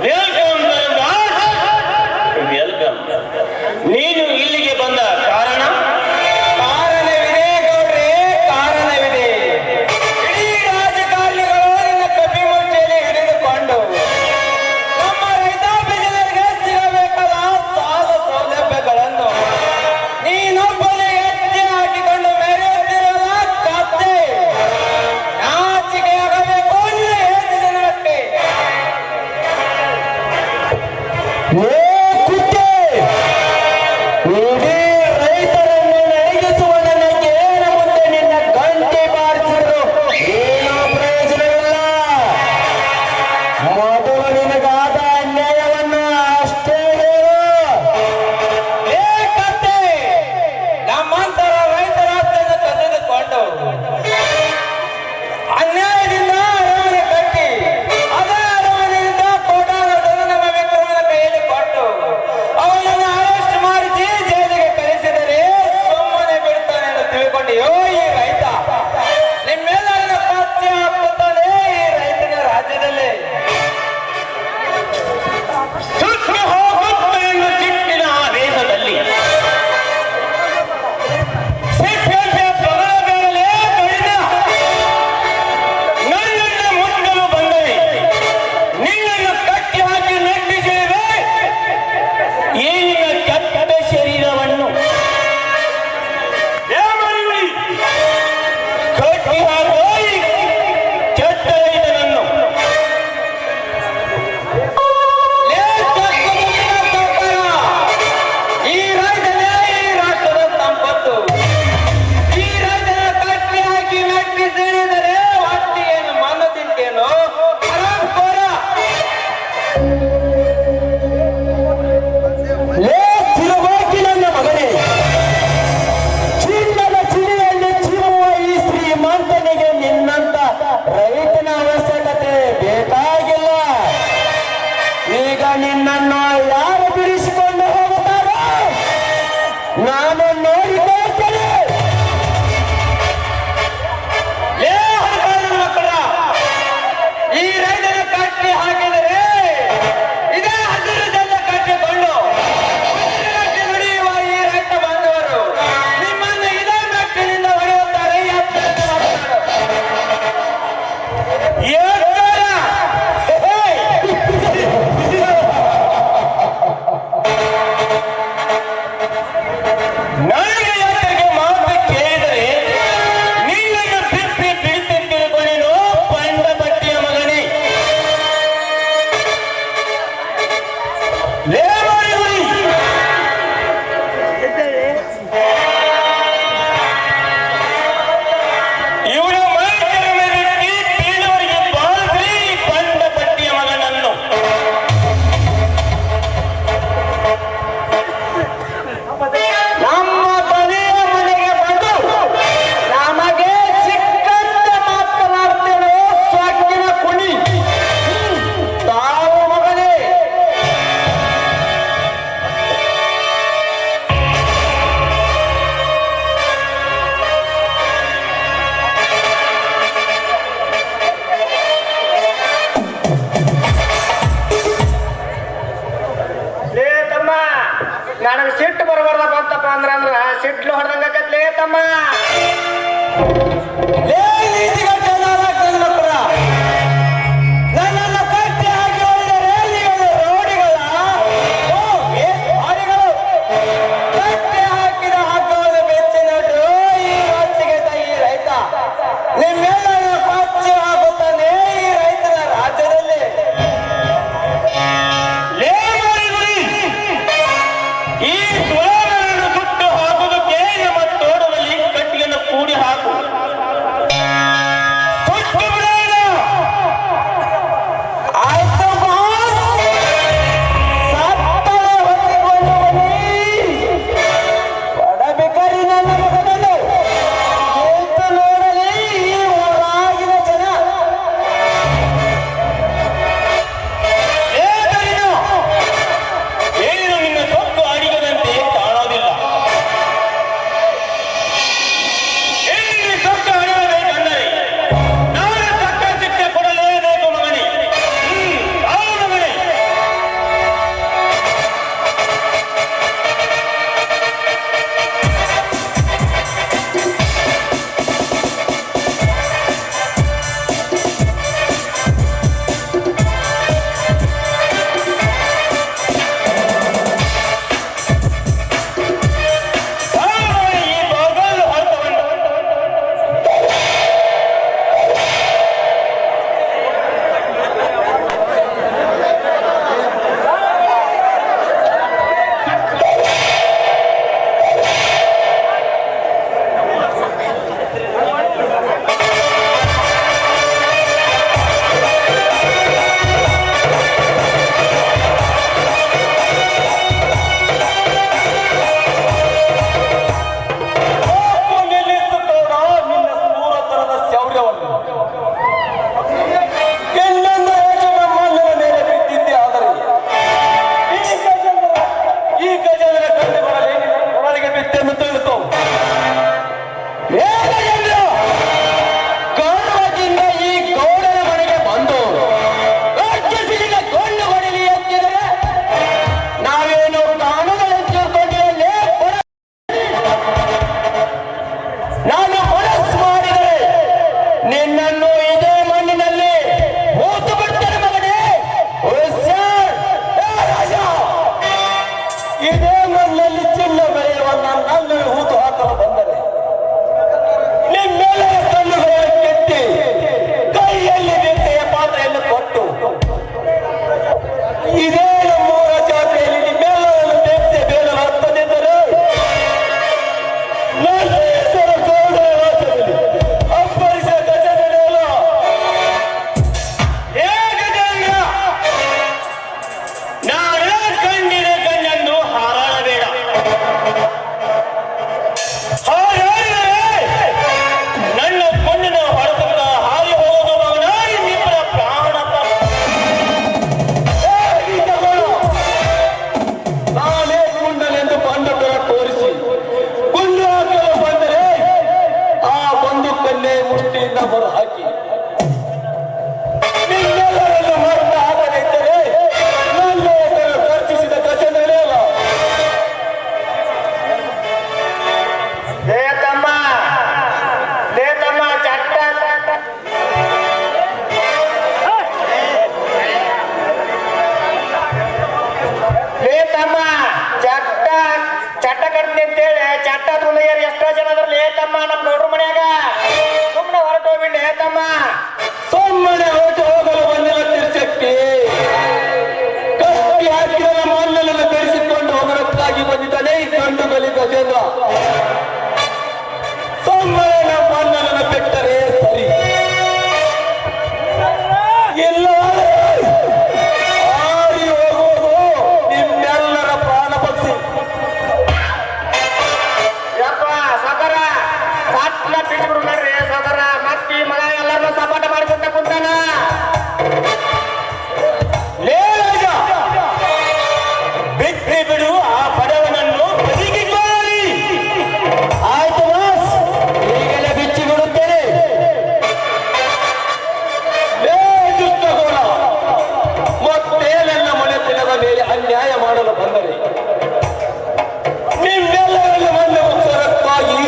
ವೆಲ್ಕಮ್ ವೆಲ್ಕಮ್. ನೀನು ಇಲ್ಲಿಗೆ ಬಂದ ಕಾರಣ? ಕಾರಣವಿದೆ ಗೌಡ್ರೆ, ಕಾರಣವಿದೆ. ಇಡೀ ರಾಜಕಾರಣಿಗಳು ನಿನ್ನ ಕಪಿ ಮುಚ್ಚೆಯಲ್ಲಿ ಹಿಡಿದುಕೊಂಡು ನಮ್ಮ ರೈತಾಪಿ ಜನರಿಗೆ ಸಿಗಬೇಕಾದ ಸಾಲ ಸೌಲಭ್ಯಗಳನ್ನು ನೀನೊಬ್ಬನೇ ಹೆಜ್ಜೆ ಹಾಕಿಕೊಂಡು ಮೆರೆಯುತ್ತಿರುವ ಕತ್ತೆ ನಾಚಿಕೆಯಾಗಬೇಕು ನಿನ್ನ ಹೆಜ್ಜೆ ಜನಕ್ಕೆ. ಇಡೀ ರೈತರನ್ನು ನಡಗಿಸುವ ನನ್ನ ಕೇಳ ಮುಂದೆ ನಿನ್ನ ಗಂಟೆ ಬಾರಿಸಿದ್ರು ಏನೋ ಪ್ರಯೋಜನವಿಲ್ಲ. ಮೊದಲು ನಿನಗಾದ ಅನ್ಯಾಯವನ್ನು ಅಷ್ಟೇ ಹೇಳು. ಏಕತೆ ನಮ್ಮಂತರ ರೈತರ ಆಸ್ತಿಯನ್ನು ಕಸಿದುಕೊಂಡು ಅನ್ಯಾಯದಿಂದ ಅರಮನೆ ಕಟ್ಟಿ ಅದೇ ಅರಮನೆಯಿಂದ ಕೋಟಾನುಕೋಟಿ ನಮ್ಮ ವಿಕ್ರಮನ ಕೈಯಲ್ಲಿ ಕೊಟ್ಟು ಅವನನ್ನು ಅರೆಸ್ಟ್ ಮಾಡಿಸಿ ಜೈಲಿಗೆ ಕಳಿಸಿದರೆ ಸುಮ್ಮನೆ ಬಿಡ್ತಾನೆ ಎಂದು ತಿಳ್ಕೊಂಡಿಯೋ ಈ ರೈತ? ನಿಮ್ಮೆಲ್ಲರನ್ನ ಪತ್ತೆ ಹಾಕುತ್ತಾನೆ ಈ ರೈತನ ರಾಜ್ಯದಲ್ಲಿ. ಸುಟ್ಟು ಹೋಗುತ್ತೆಂದು ಸಿಟ್ಟಿನ ಆವೇಶದಲ್ಲಿ ಸಿಟ್ಟಂತೆ ಪಗಲ ಬೇಡಲೇ ಕಡಿದ ನನ್ನನ್ನು ಮುಟ್ಟಲು ಬಂದರೆ ನಿನ್ನನ್ನು ಕಟ್ಟಿ ಹಾಕಿ ನೆಟ್ಟಿದ್ದೇವೆ. ಈ ನಿನ್ನ ಕೆಟ್ಟ ಶರೀರವನ್ನು ಕಟ್ಟಿ ಹಾಕೋ ಈ ಕೆಟ್ಟ ರೈತನನ್ನು. ಈ ರೈತನೇ ಈ ರಾಷ್ಟ್ರದ ಸಂಪತ್ತು. ಈ ರೈತನ ಕಟ್ಟಿ ಹಾಕಿ ಮೆಟ್ಟಿ ಸೇರಿದರೆ ಹೊಟ್ಟೆಯನ್ನು ಮಣ್ಣು ತಿಂತೇನೋ ಹರಾಮ್ಖೋರ. ತಿರುವಾಗಿ ನನ್ನ ಮಗನೇ, ಚಿನ್ನದ ಚಿಡಿಯಲ್ಲಿ ಚಿಮ್ಮುವ ಈ ಶ್ರೀಮಂತನಿಗೆ ನಿನ್ನಂತ ರೈತನ ಅವಶ್ಯಕತೆ ಬೇಕಾಗಿಲ್ಲ. ಈಗ ನಿನ್ನನ್ನು ಯಾರು ಬಿಡಿಸಿಕೊಂಡು ಹೋಗುತ್ತಾರೋ ನಾನು ನೋಡಿಕೊಳ್ಳುತ್ತೇನೆ. ಲೇ ಹಣಕಾಸಿನ ಮಕ್ಕಳ, ಈ ರೈತನ ಕಟ್ಟಿ ಹಾಕಿದರೆ ಇದೇ ಹಸಿರು ಜನ ಕಟ್ಟಿಕೊಂಡು ಉಸಿರಾಟ ನುಡಿಯುವ ಈ ರೈತ ಬಾಂಧವರು ನಿಮ್ಮನ್ನು ಇದೇ ಮೆಟ್ಟಿನಿಂದ ಹೊಡೆಯುತ್ತಾರೆ. ಎತ್ತರಕ್ಕೆ ಮಾತನಾಡು. ಎತ್ತರ! ಹೇ! ನನಗೆ ಯಾರಿಗೆ ಮಾತು ಕೇಳಿದರೆ ನಿನ್ನನ್ನು ಬಿಪ್ಪಿ ಬೀಳ್ತಿ ತಿಳ್ಕೊಳ್ಳೇನು ಪಂಡ ಬಟ್ಟಿಯ ಮಗನೇ. ಲೇ ಮಾರಿಗುಡಿ, ಇವನ ಮೈಕರನ್ನು ಬಿಟ್ಟಿ ಬೀಳುವರಿಗೆ ಬಾಳ್ರಿ ಪಂಡ ಬಟ್ಟಿಯ ಮಗನನ್ನು. ನಮ್ಮ ಬಲಿಯ ಮನೆಗೆ ಬಂದು ನಮಗೆ ಸಿಕ್ಕಂತೆ ಮಾತನಾಡ್ತೇವೆ ಸ್ವಾಕಿನ ಕುಣಿ. ತಾವು ಮಗನೇ ಲೇ ತಮ್ಮ, ನನಗೆ ಸಿಟ್ಟು ಬರಬಾರ್ದ ಬಂತಪ್ಪ ಅಂದ್ರ ಸಿಟ್ಲು ಹೊಡೆದಂಗತ್ಲೇ ತಮ್ಮ. ಲೇ ನೀತಿಗಟ್ಟ ನಾಲ್ಕು ಮಕ್ಕಳ, ನನ್ನನ್ನು ಕಟ್ಟಿ ಹಾಕಿ ಹೋದರೆ ನೀವು ರೌಡಿಗಳ ಹಾರಿಗಳು. ಕಟ್ಟಿ ಹಾಕಿದ ಹಗ್ಗವನ್ನು ಬೆಚ್ಚಿ ನೋಡ್ರು ಈ ರಾಜ್ಯಗೆ ಈ ರೈತ ನಿಮ್ಮೆಲ್ಲರೂ ಪಚ್ಚಿ ಹಾಕುತ್ತಾನೆ ಈ ರೈತನ ರಾಜ್ಯದಲ್ಲಿ. ಲೇ ಮಾರಿಗುಡಿ, ಈ ಸ್ವರವನ್ನು ಸುಟ್ಟು ಹಾಕುವುದಕ್ಕೆ ನಮ್ಮ ತೋಟದಲ್ಲಿ ಇದೇ ನಮ್ಮೂರ ಜಾತ್ರೆಯಲ್ಲಿ ನಿಮ್ಮೆಲ್ಲರನ್ನು ಬೆಚ್ಚೆ ಬೇಡಲು ಹತ್ತದಿದ್ದರೆ ನನ್ನ ಹೆಸರು ಗೌಡರ ರಾಜ್ಯದಲ್ಲಿ ಅಪ್ಪರಿಸಿದ ಗಜನೆಲ್ಲ ಏಕಗಂಗ ನಾನೇ ಕಂಡಿದ ಕಣ್ಣನ್ನು ಹಾರಾಡಬೇಡ. ನನ್ನ ಕೊಂಡಿನ ಹೊರತುಕ ಹಾರಿ ಹೋಗುವ ಮಗನ ನಿಮ್ಮರ ಪ್ರಾಣ ನಾನೇ ಕುಂಡನೆಂದು ಬಂದವರ ತೋರಿಸಿ ಗುಂಡು ಹಾಕಲು ಬಂದರೆ ಆ ಬಂದೂಕನ್ನೇ ಮುಷ್ಟಿಯಿಂದ ಹೊರ ಹಾಕಿ ನಿಮ್ಮೆಲ್ಲರನ್ನು ಮರಣ ಹಾಕದಿದ್ದರೆ ನನ್ನ ಹೆಸರು ಖರ್ಚಿಸಿದ ಗಜನೆಲ್ಲ ಚಟ್ಟ ಕಟ್ತೀನಿ ಅಂತೇಳಿ ಚಟ್ಟ ತುಂಬಿಯರು ಎಷ್ಟೋ ಜನ ಅದ್ರಲ್ಲಿ ತಮ್ಮ ನಮ್ ಗೌಡ್ರ ಮನ್ಯಾಗ ಸುಮ್ಮನೆ ಹೊರಟು ಹೋಗ್ಬಿಡ್ಲಿ ತಮ್ಮ. ಸುಮ್ಮನೆ ಹೊರಟು ಹೋಗಲು ಬಂದಿಲ್ಲ ತಿರ್ಸಕ್ಕೆ ಕಟ್ಟಿ ಹಾಕಿದ ಮಣ್ಣನ್ನು ಬೆರೆಸಿಕೊಂಡು ಹೋಗಲಕ್ಕಾಗಿ ಬಂದಿದ್ದಾನೆ ಈ ಗಂಡು ಗಲಿ ಗಜೇಂದ್ರ. ಸುಮ್ಮನೆ ನಮ್ಮ ಮಣ್ಣನ್ನು ಬಿಟ್ಟರೆ ಸರಿ, ಇಲ್ಲ ಆರಿ ಹೋಗುವುದು ನಿಮ್ಮೆಲ್ಲರ ಪ್ರಾಣ ಪಕ್ಷಿ. ಯಪ್ಪ ಸಾಕಾರ ಸಾಟ್ಲ ಬಿಟ್ಬಿಡು ನೋಡ್ರಿ ಸಾಕಾರ ಮತ್ತಿ ಮಗ ಎಲ್ಲರನ್ನ ಸಪಾಟ ಮಾಡ್ಕೊಂತ ಕುಂತಾನ. ಲೇ ರಾಜ, ಬಿಟ್ಟಿ ಬಿಡು ಆ ಬಡವನನ್ನು ಬದಿಗಿಕೊಳ್ಳಿ. ಆಯ್ತು ಬಾಸ್, ಈಗಲೇ ಬಿಚ್ಚಿ ಬಿಡುತ್ತೇನೆ. ಲೇ ದುಷ್ಟಗೋಳ, ಮತ್ತೆ ನನ್ನ ಮನೆತನದ ಮೇಲೆ ಅನ್ಯಾಯ ಮಾಡಲು ಬಂದರೆ ನಿಮ್ಮೆಲ್ಲರನ್ನು ನನ್ನ ಉತ್ಸರಕ್ಕಾಗಿ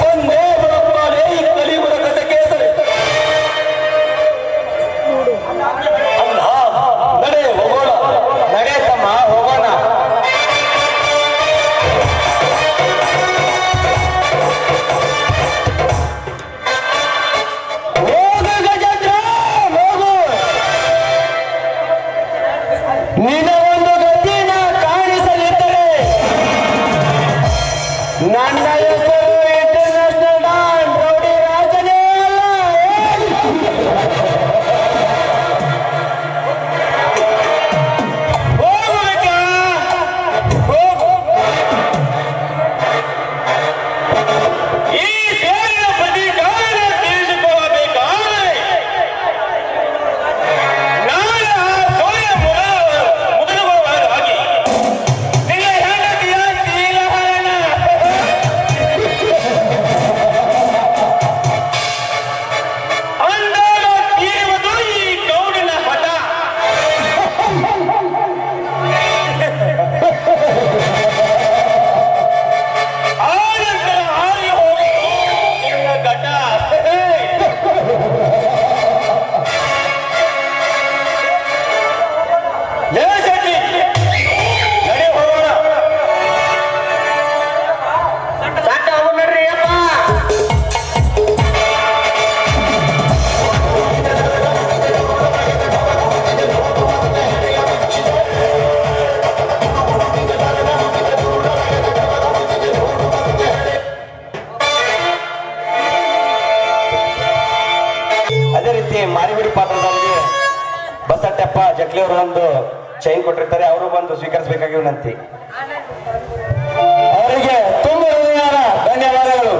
ಒಂದೇ ಬರುತ್ತಾನೆ ಈ ಕಲಿಯುವ ಕಥೆ ಕೇಸರಿ. ಅಲ್ಲ, ನಡೆ ಹೋಗೋಣ. ನಡೆ ತಮ್ಮ ಹೋಗೋಣ. ಹೋಗು ಗಜೇಂದ್ರ, ಹೋಗು. ನಿನ್ನ ಒಂದು ಗತಿನ ಕಾಣಿಸಲಿದ್ದರೆ ನನ್ನ ಹೆಸರು ಇಂಟರ್ನ್ಯಾಷನಲ್ ಡಾನ್ ರೌಡಿ ರಾಜನೇ ಅಲ್ಲ. ಹೋಗುಬೇಕಾ? ಹೋಗು. ಈ ಸೇರಿನ ಪ್ರತಿಕಾರ ತೀರಿಸಿಕೊಳ್ಳಬೇಕಾದರೆ ನಾಳೆ ಆ ಸೂರ್ಯ ಮುದುಗುವವರಾಗಿ ನಿನ್ನ ಹೆಂಡತಿಯ ಶೀಲಹರಣ ಅಂದಾಗ ತೀರುವುದು ಈ ಗೌಡಿನ ಹಠ. ಆನಂತರ ಹಾರಿ ಹೋಗಿ ನಿನ್ನ ಘಟ. ಲೇ ಶೆಟ್ಟಿ, ನಡೆ ಹೋಗೋಣ. ಸಾಕ ಹೋಗ್ ನೋಡ್ರಿ ಯಪ್ಪ. ಅದೇ ರೀತಿ ಮಾರಿಗುಡಿ ಪಾತ್ರದಲ್ಲಿ ಬಸಟ್ಟಪ್ಪ ಜಕ್ಲಿ ಅವರು ಒಂದು ಚೈನ್ ಕೊಟ್ಟಿರ್ತಾರೆ, ಅವರು ಬಂದು ಸ್ವೀಕರಿಸಬೇಕಾಗಿ ವಿನಂತಿ. ಅವರಿಗೆ ತುಂಬ ಹೃದಯದ ಧನ್ಯವಾದಗಳು.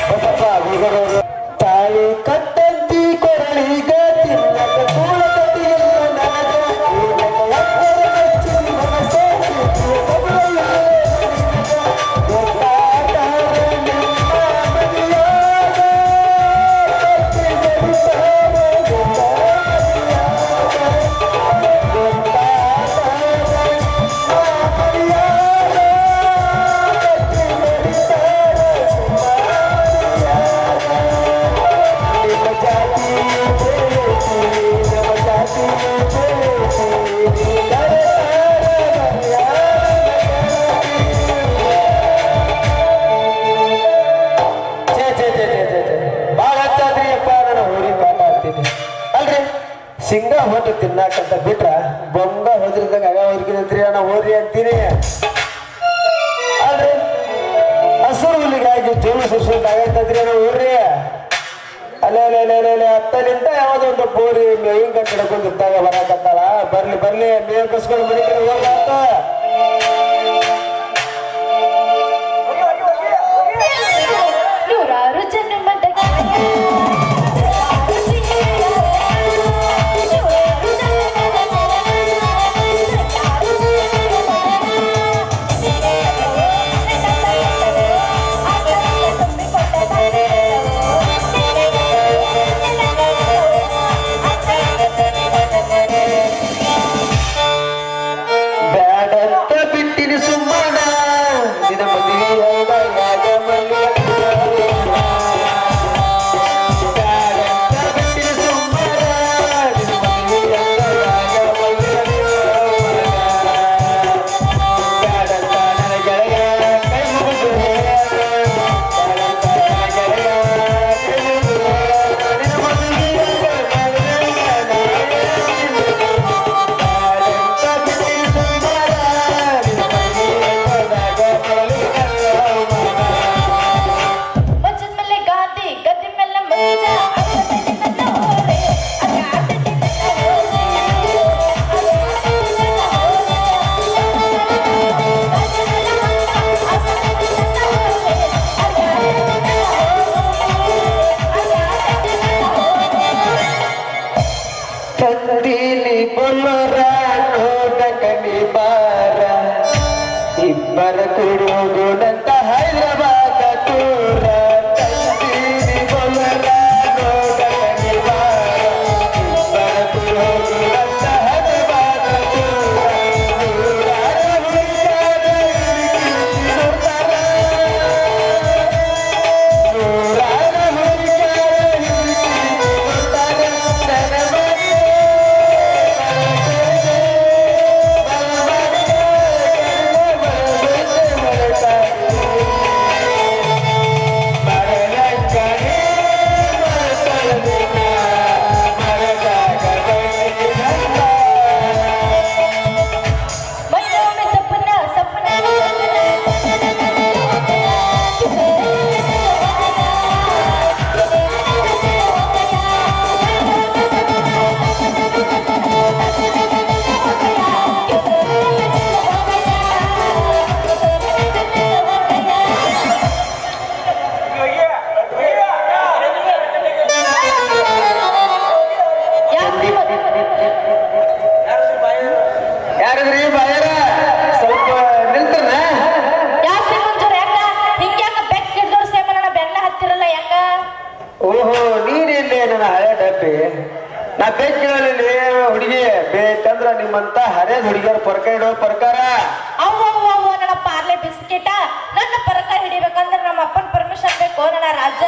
ಬಸಪ್ಪ ಗುರುಗಳವರು ತಾಳಿ ಕಟ್ಟಂತಿ ಕೊರಳಿಗ ತಿನ್ನಕ ಕೂಳ ಕಟ್ಟಿಲ್ಲ ನನಗೆ ಸಿಂಗ ಹೊಟ್ಟು ತಿನ್ನಾಕಂತ ಬಿಟ್ರ ಬೊಂಗ ಹೋದ್ರಿದಾಗ ಆಗ ಹೋದ್ಕಿನಂತ್ರಿ ನಾ ಹೋದ್ರಿ ಅಂತೀನಿ ಆದ್ರೆ ಹಸಿರು ಹುಲ್ಲಿಗಾಗಿ ಜೋಲು ಸುರ್ಸೋದ್ ಆಗತ್ತಂತ್ರಿ ನಾವು ಹೋಗ್ರಿ ಅಲ್ಲೇ ಅತ್ತಲಿಂದ ಯಾವ್ದೊಂದು ಬೋರಿ ಮೇವಿನ ಗಂಟೆ ಹಿಡ್ಕೊಂಡು ಇದ್ದಾಗ ಬರಾಕತ್ತಾಳ ಬರ್ಲಿ ಮೇವ್ ಕಸ್ಕೊಂಡು ಮನೆ ಕಡೆ ಹೋಗ್ಲಾತ ನೂರಾರು ಜನ್ಮದ ಬ್ಯಾಡಂತ ಬಿಟ್ಟಿನಿ ಸುಮ್ಮನ ನಿನ್ನ ತಂದೀನಿ ಬೊಲ್ಲರ ನೋಡಕನಿ ಬಾರ ಇಬ್ಬರ ಕುಡುಗುಣಂತ ಹೈದರಾಬಾದ ಟೂರ ತಂದೀನಿ ಬೊಲ್ಲರ ನೋಡಕನಿ ಬಾರ ಇಬ್ಬರ ಕುಡುಗುಣಂತ ಹೈದರಾಬಾದ ಟೂರ ನೂರಾರು ಹುಡುಕ್ಯಾರ ನೋಡ್ತಾರ ನೂರಾರು ಹುಡುಕ್ಯಾರ ನೋಡ್ತಾರ ನನ್ನ ಯಾರದ್ರಿ ಬಾಯರ ಸ್ವಲ್ಪ ನಿಲ್ತನ ಯಾಕ್ರಿ ಮಂಜೂರ್ ಯಾಕ ಹಿಂಗ್ಯಾಕ ಬೆಕ್ ಹಿಡ್ದವ್ರ ಸೇಮನ ಬೆನ್ನ ಹತ್ತಿರಲ್ಲ ಯಾಕ ಓಹೋ ನೀನಿಲ್ಲೇ ನನ್ನ ಹಳೆ ಡಬ್ಬಿ ನಾ ಬೇಕಿರಲಿ ಹುಡುಗಿ ಬೇಕಂದ್ರ ನಿಮ್ಮಂತ ಹರೇದ್ ಹುಡುಗಿಯರ ಪರ್ಕ ಇಡೋ ಪ್ರಕಾರ ಅವ್ವ ನನ್ನ ಪಾರ್ಲೆ ಬಿಸ್ಕೆಟ ನನ್ನ ಪರಕ ಹಿಡಿಬೇಕಂದ್ರ ನಮ್ಮ ಅಪ್ಪನ ಪರ್ಮಿಷನ್ ಬೇಕು ನನ್ನ ರಾಜ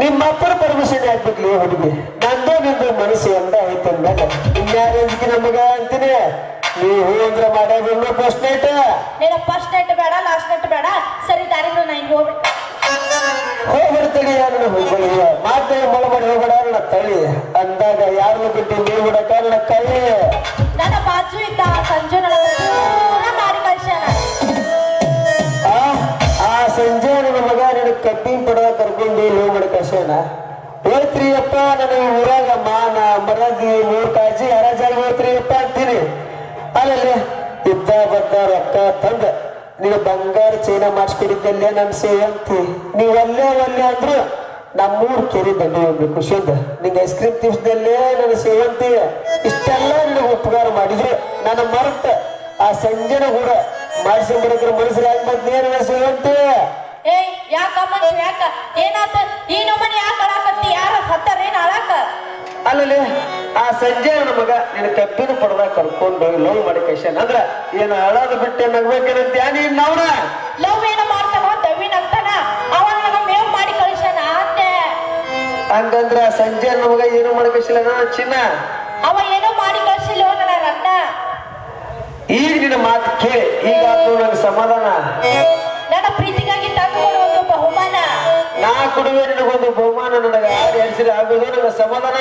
ನಿಮ್ಮ ಅಪ್ಪರ ಪರ್ಮಿಷನ್ ಹಾಕ್ಬೇಕ್ಲಿ ಹುಡುಗಿ ನಂದು ನಿಂದು ಮನಸ್ಸು ಒಂದ ಐತೆ ಅಂದಾಗ ಇನ್ಯಾರಿಗೆ ನಮಗ ಅಂತೀನಿ ನೀವು ಅಂದ್ರ ಮಾಡ್ಯಾಬಿಡ್ಲು ಫಸ್ಟ್ ನೈಟ್ ನೀನ ಫಸ್ಟ್ ನೈಟ್ ಬೇಡ ಲಾಸ್ಟ್ ನೈಟ್ ಬೇಡ ಸರಿ ದಾರಿಗಳು ನಾ ಹಿಂಗ್ ಹೋಗ್ಬಿಟ್ಟು ಹೋಗ್ಬಿಡ್ತೀನಿ ನನ್ನ ಹೋಗ್ಬಳಿವ ಮಾತೆ ಮೊಳ ಮಾಡಿ ಹೋಗ್ಬೇಡ ನನ್ನ ತಳಿ ಅಂದಾಗ ಯಾರನ್ನು ಬಿಟ್ಟು ನೀವು ಬಿಡಕ ನನ್ನ ಕೈ ನನ್ನ ಬಾಜು ಇದ್ದ ಸಂಜು ನನ್ನ ಪೂರ ಮಾಡಿ ಕಳ್ಸ್ಯಾನ ಆ ಸಂಜೆ ನನ್ನ ಮಗ ನಿನ್ನ ಕಬ್ಬಿನ ಪಡ ಕರ್ಕೊಂಡು ಹೋಗ್ಬಿಡ ಕಶನ ಹೋಯ್ತ್ರಿ ಅಪ್ಪ ನನ್ನ ಊರಾಗ ಮಾನ ಮರದಿ ಮೂರ್ ಕಾಜಿ ಹರಾಜಾಗಿ ಹೋಯ್ತ್ರಿ ಅಪ್ಪ ಅಂತೀನಿ ಅಲ್ಲಲ್ಲಿ ಇದ್ದ ಬದ್ದ ರೊಕ್ಕ ತಂದ ನೀನು ಬಂಗಾರ ಚೈನ ಮಾಡಿಸ್ಕೊಡಿದ್ದಲ್ಲೇ ನನ್ನ ಸೇವಂತಿ ನೀವು ಒಲ್ಲೆ ಅಂದ್ರು ನಮ್ಮೂರ್ ಕೆರೆ ದಂಡೆ ಹೋಗ್ಬೇಕು ಖುಷಿಯಿಂದ ನಿಂಗೆ ಐಸ್ ಕ್ರೀಮ್ ತಿನ್ಸ್ದಲ್ಲೇ ನನ್ನ ಸೇವಂತಿ ಇಷ್ಟೆಲ್ಲ ನಿನಗೆ ಉಪಕಾರ ಮಾಡಿದ್ರು ನನ್ನ ಮರ್ತ ಆ ಸಂಜೆನ ಕೂಡ ಮಾಡಿಸ್ಕೊಂಡ್ಬಿಡಕ್ರ ಮನಸ್ಸಿಗೆ ಆಗ್ಬಂದೇ ನನ್ನ ಸೇವಂತಿ ಏಯ್ ಯಾಕ ಮಂಜು ಯಾಕ ಏನಾತ ಈ ನಮ್ಮನೆ ಯಾಕ ಅಳಾಕತ್ತಿ ಯಾರ ಸತ್ತಾರೇನ ಅಳಾಕ ಅಲ್ಲಲ್ಲಿ ಆ ಸಂಜೆ ನನ್ನ ಮಗ ನಿನ್ನ ಕಬ್ಬಿನ ಪಡದಾಗ ಕರ್ಕೊಂಡು ಲವ್ ಮಾಡಿ ಕಳ್ಸ್ಯಾನ ಅಂದ್ರ ಏನ ಅಳೋದು ಬಿಟ್ಟೆ ನಗ್ಬೇಕೇನಂತ ನೀನ್ ಅವ್ರ ಲವ್ ಏನ ಮಾಡ್ತಾನೋ ದವಿನ ಅಂತಾನ ಅವನ ನನ್ನ ಮೇವ್ ಮಾಡಿ ಕಳ್ಸ್ಯಾನ ಅಂತೆ ಹಂಗಂದ್ರ ಸಂಜೆ ನನ್ನ ಮಗ ಏನು ಮಾಡಿ ಕಳ್ಸಿಲ್ಲ ಚಿನ್ನ ಅವ ಏನೋ ಮಾಡಿ ಕಳ್ಸಿಲ್ಲ ನನ್ನ ರತ್ನ ಈಗ ನಿನ್ನ ಮಾತು ಕೇಳಿ ಈಗ ನಂಗೆ ಸಮಾಧಾನ ನನ್ನ ಪ್ರೀತಿಗಾಗಿ ತಂದುಕೊಡು ಒಂದು ಬಹುಮಾನ ನಾ ಕೊಡುವೆ ನಿನಗೊಂದು ಬಹುಮಾನ ನನಗೆ ಆಡಿ ಹರಿಸಿದ್ರೆ ಆಗೋದು ನನಗೆ ಸಮಾಧಾನ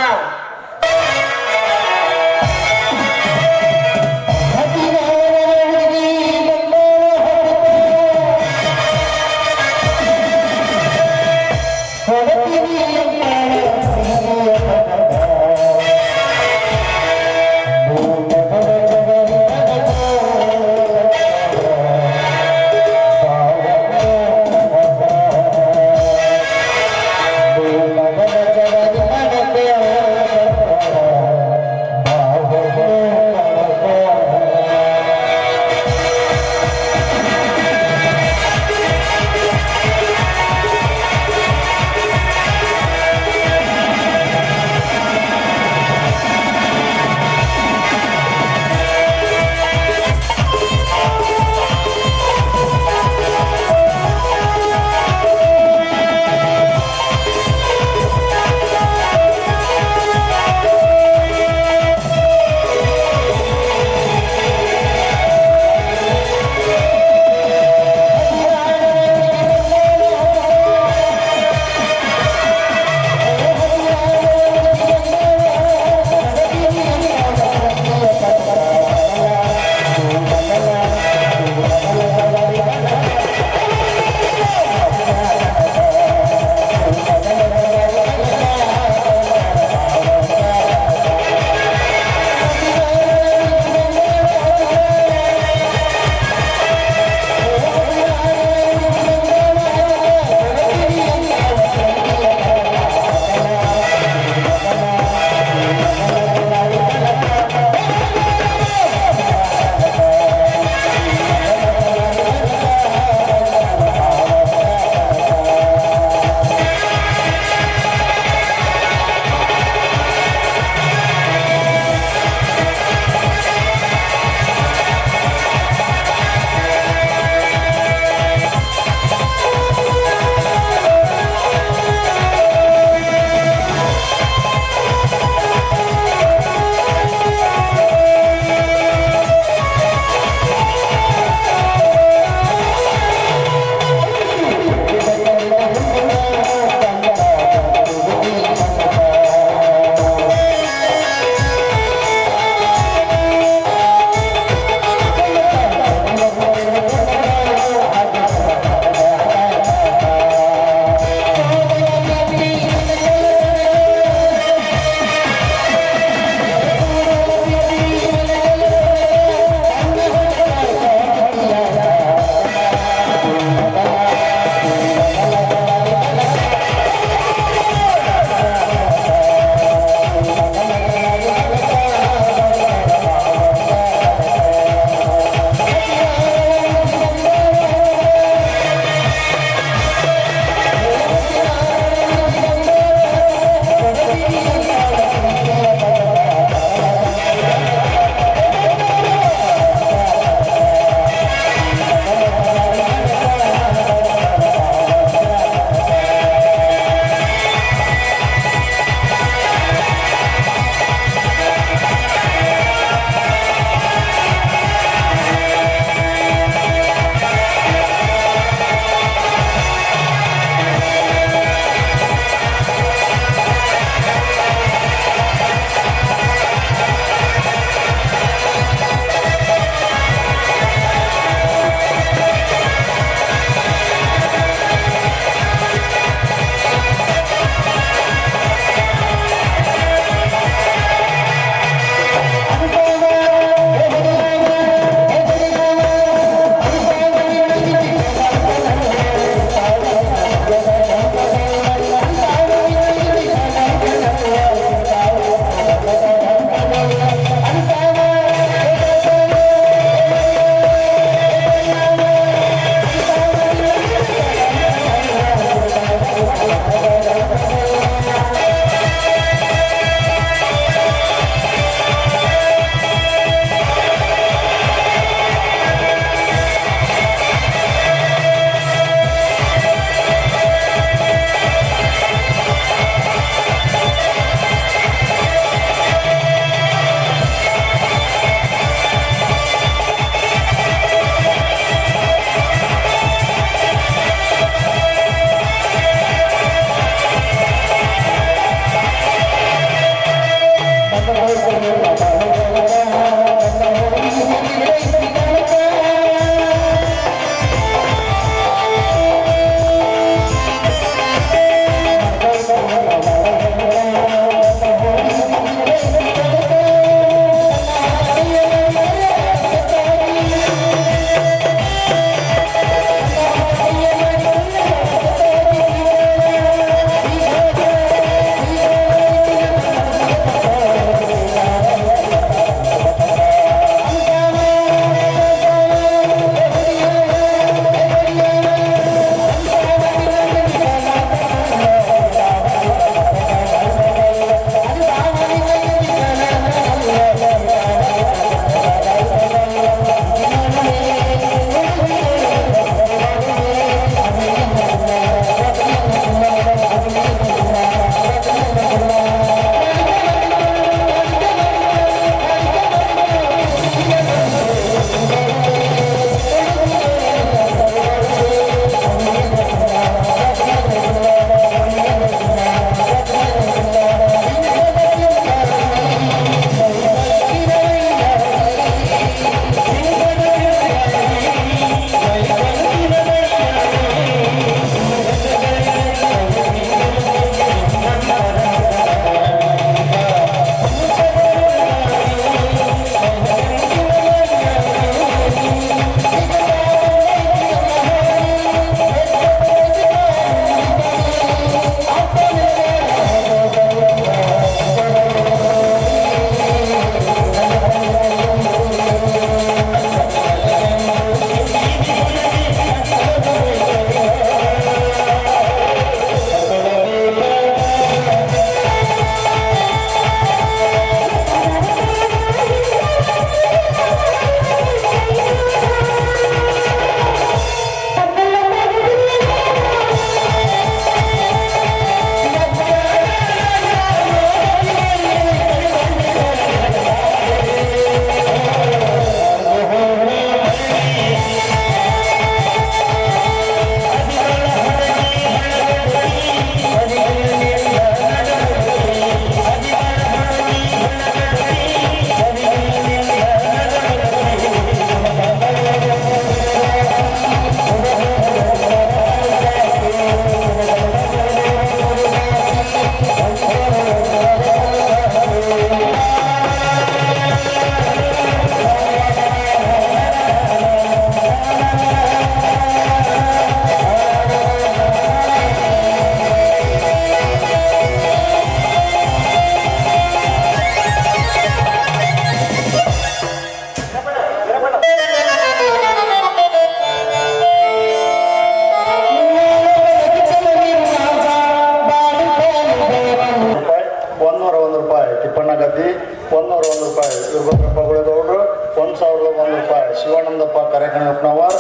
ರೂಪಾಯಿ ತಿಪ್ಪಣ್ಣ ಗದ್ದಿ, 101 ರೂಪಾಯಿ ವೀರಭದ್ರಪ್ಪ ಗುಳೇಗೌಡರು, 1001 ರೂಪಾಯಿ ಶಿವಾನಂದಪ್ಪ ಕರೆಕಣಪ್ಪನವರ್,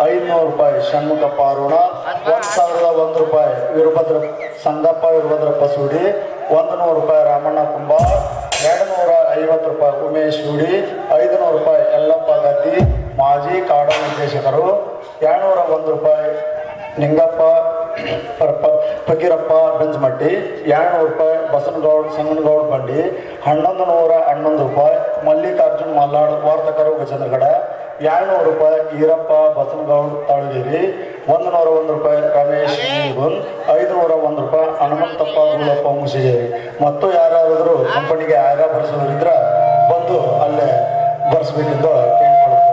500 ರೂಪಾಯಿ ಷಣ್ಮುಖಪ್ಪ ಅರುಣ, 1001 ರೂಪಾಯಿ ಸಂಗಪ್ಪ ವೀರಭದ್ರಪ್ಪ ಸೂಡಿ, 100 ರೂಪಾಯಿ ರಾಮಣ್ಣ ಕುಂಬಾರ್, 250 ರೂಪಾಯಿ ಉಮೇಶ್ ಸೂಡಿ, 500 ರೂಪಾಯಿ ಯಲ್ಲಪ್ಪ ಗದ್ದಿ ಮಾಜಿ ಕಾಡಾ ನಿರ್ದೇಶಕರು, 201 ರೂಪಾಯಿ ನಿಂಗಪ್ಪ ಫಕೀರಪ್ಪ ಬೆಂಜಮಟ್ಟಿ, 200 ರೂಪಾಯಿ ಬಸನಗೌಡ ಸಂಗನಗೌಡ ಬಂಡಿ, 1111 ರೂಪಾಯಿ ಮಲ್ಲಿಕಾರ್ಜುನ್ ಮಲ್ಲಾಡ್ ವಾರ್ತಕರು ಗಜೇಂದ್ರಗಡ, 200 ರೂಪಾಯಿ ಈರಪ್ಪ ಬಸನಗೌಡ ತಾಳಗೇರಿ, 101 ರೂಪಾಯಿ ರಮೇಶ್ ಗುನ್, 501 ರೂಪಾಯಿ ಹನುಮಂತಪ್ಪ ಗುಳಪ್ಪ ಮುಸಿಗೇರಿ. ಮತ್ತು ಯಾರಾದರೂ ಕಂಪನಿಗೆ ಆಯ್ಕೆ ಬರೆಸೋದ್ರಿದ್ರ ಬಂದು ಅಲ್ಲೇ ಬರ್ಸ್ಬೇಕೆಂದು ಕೇಳಿಕೊಳ್ಳುತ್ತೇವೆ.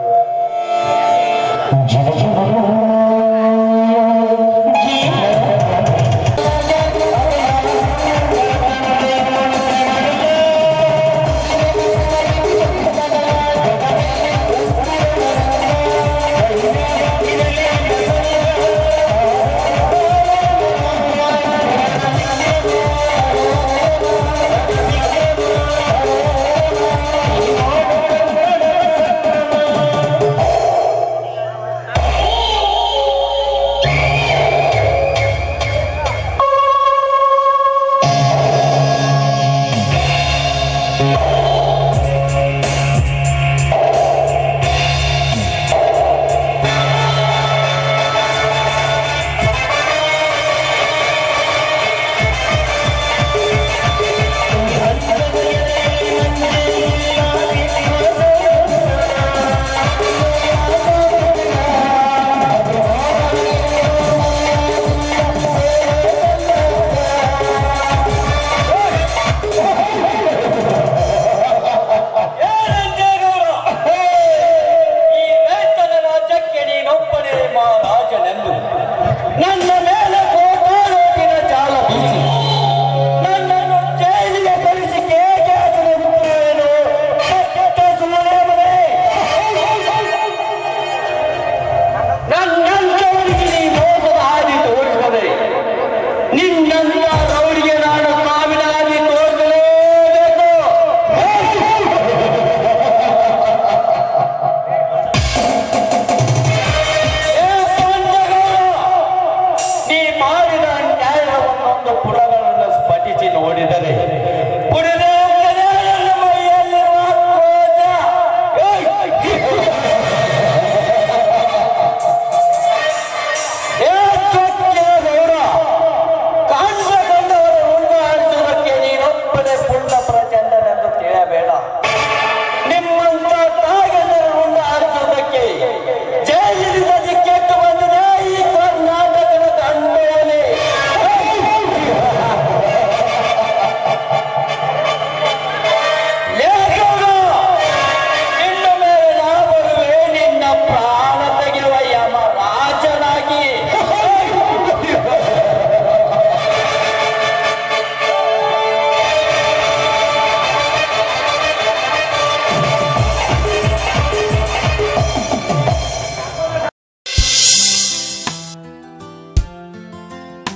ಮಾಡಿದ ನ್ಯಾಯವನ್ನು ಪುರ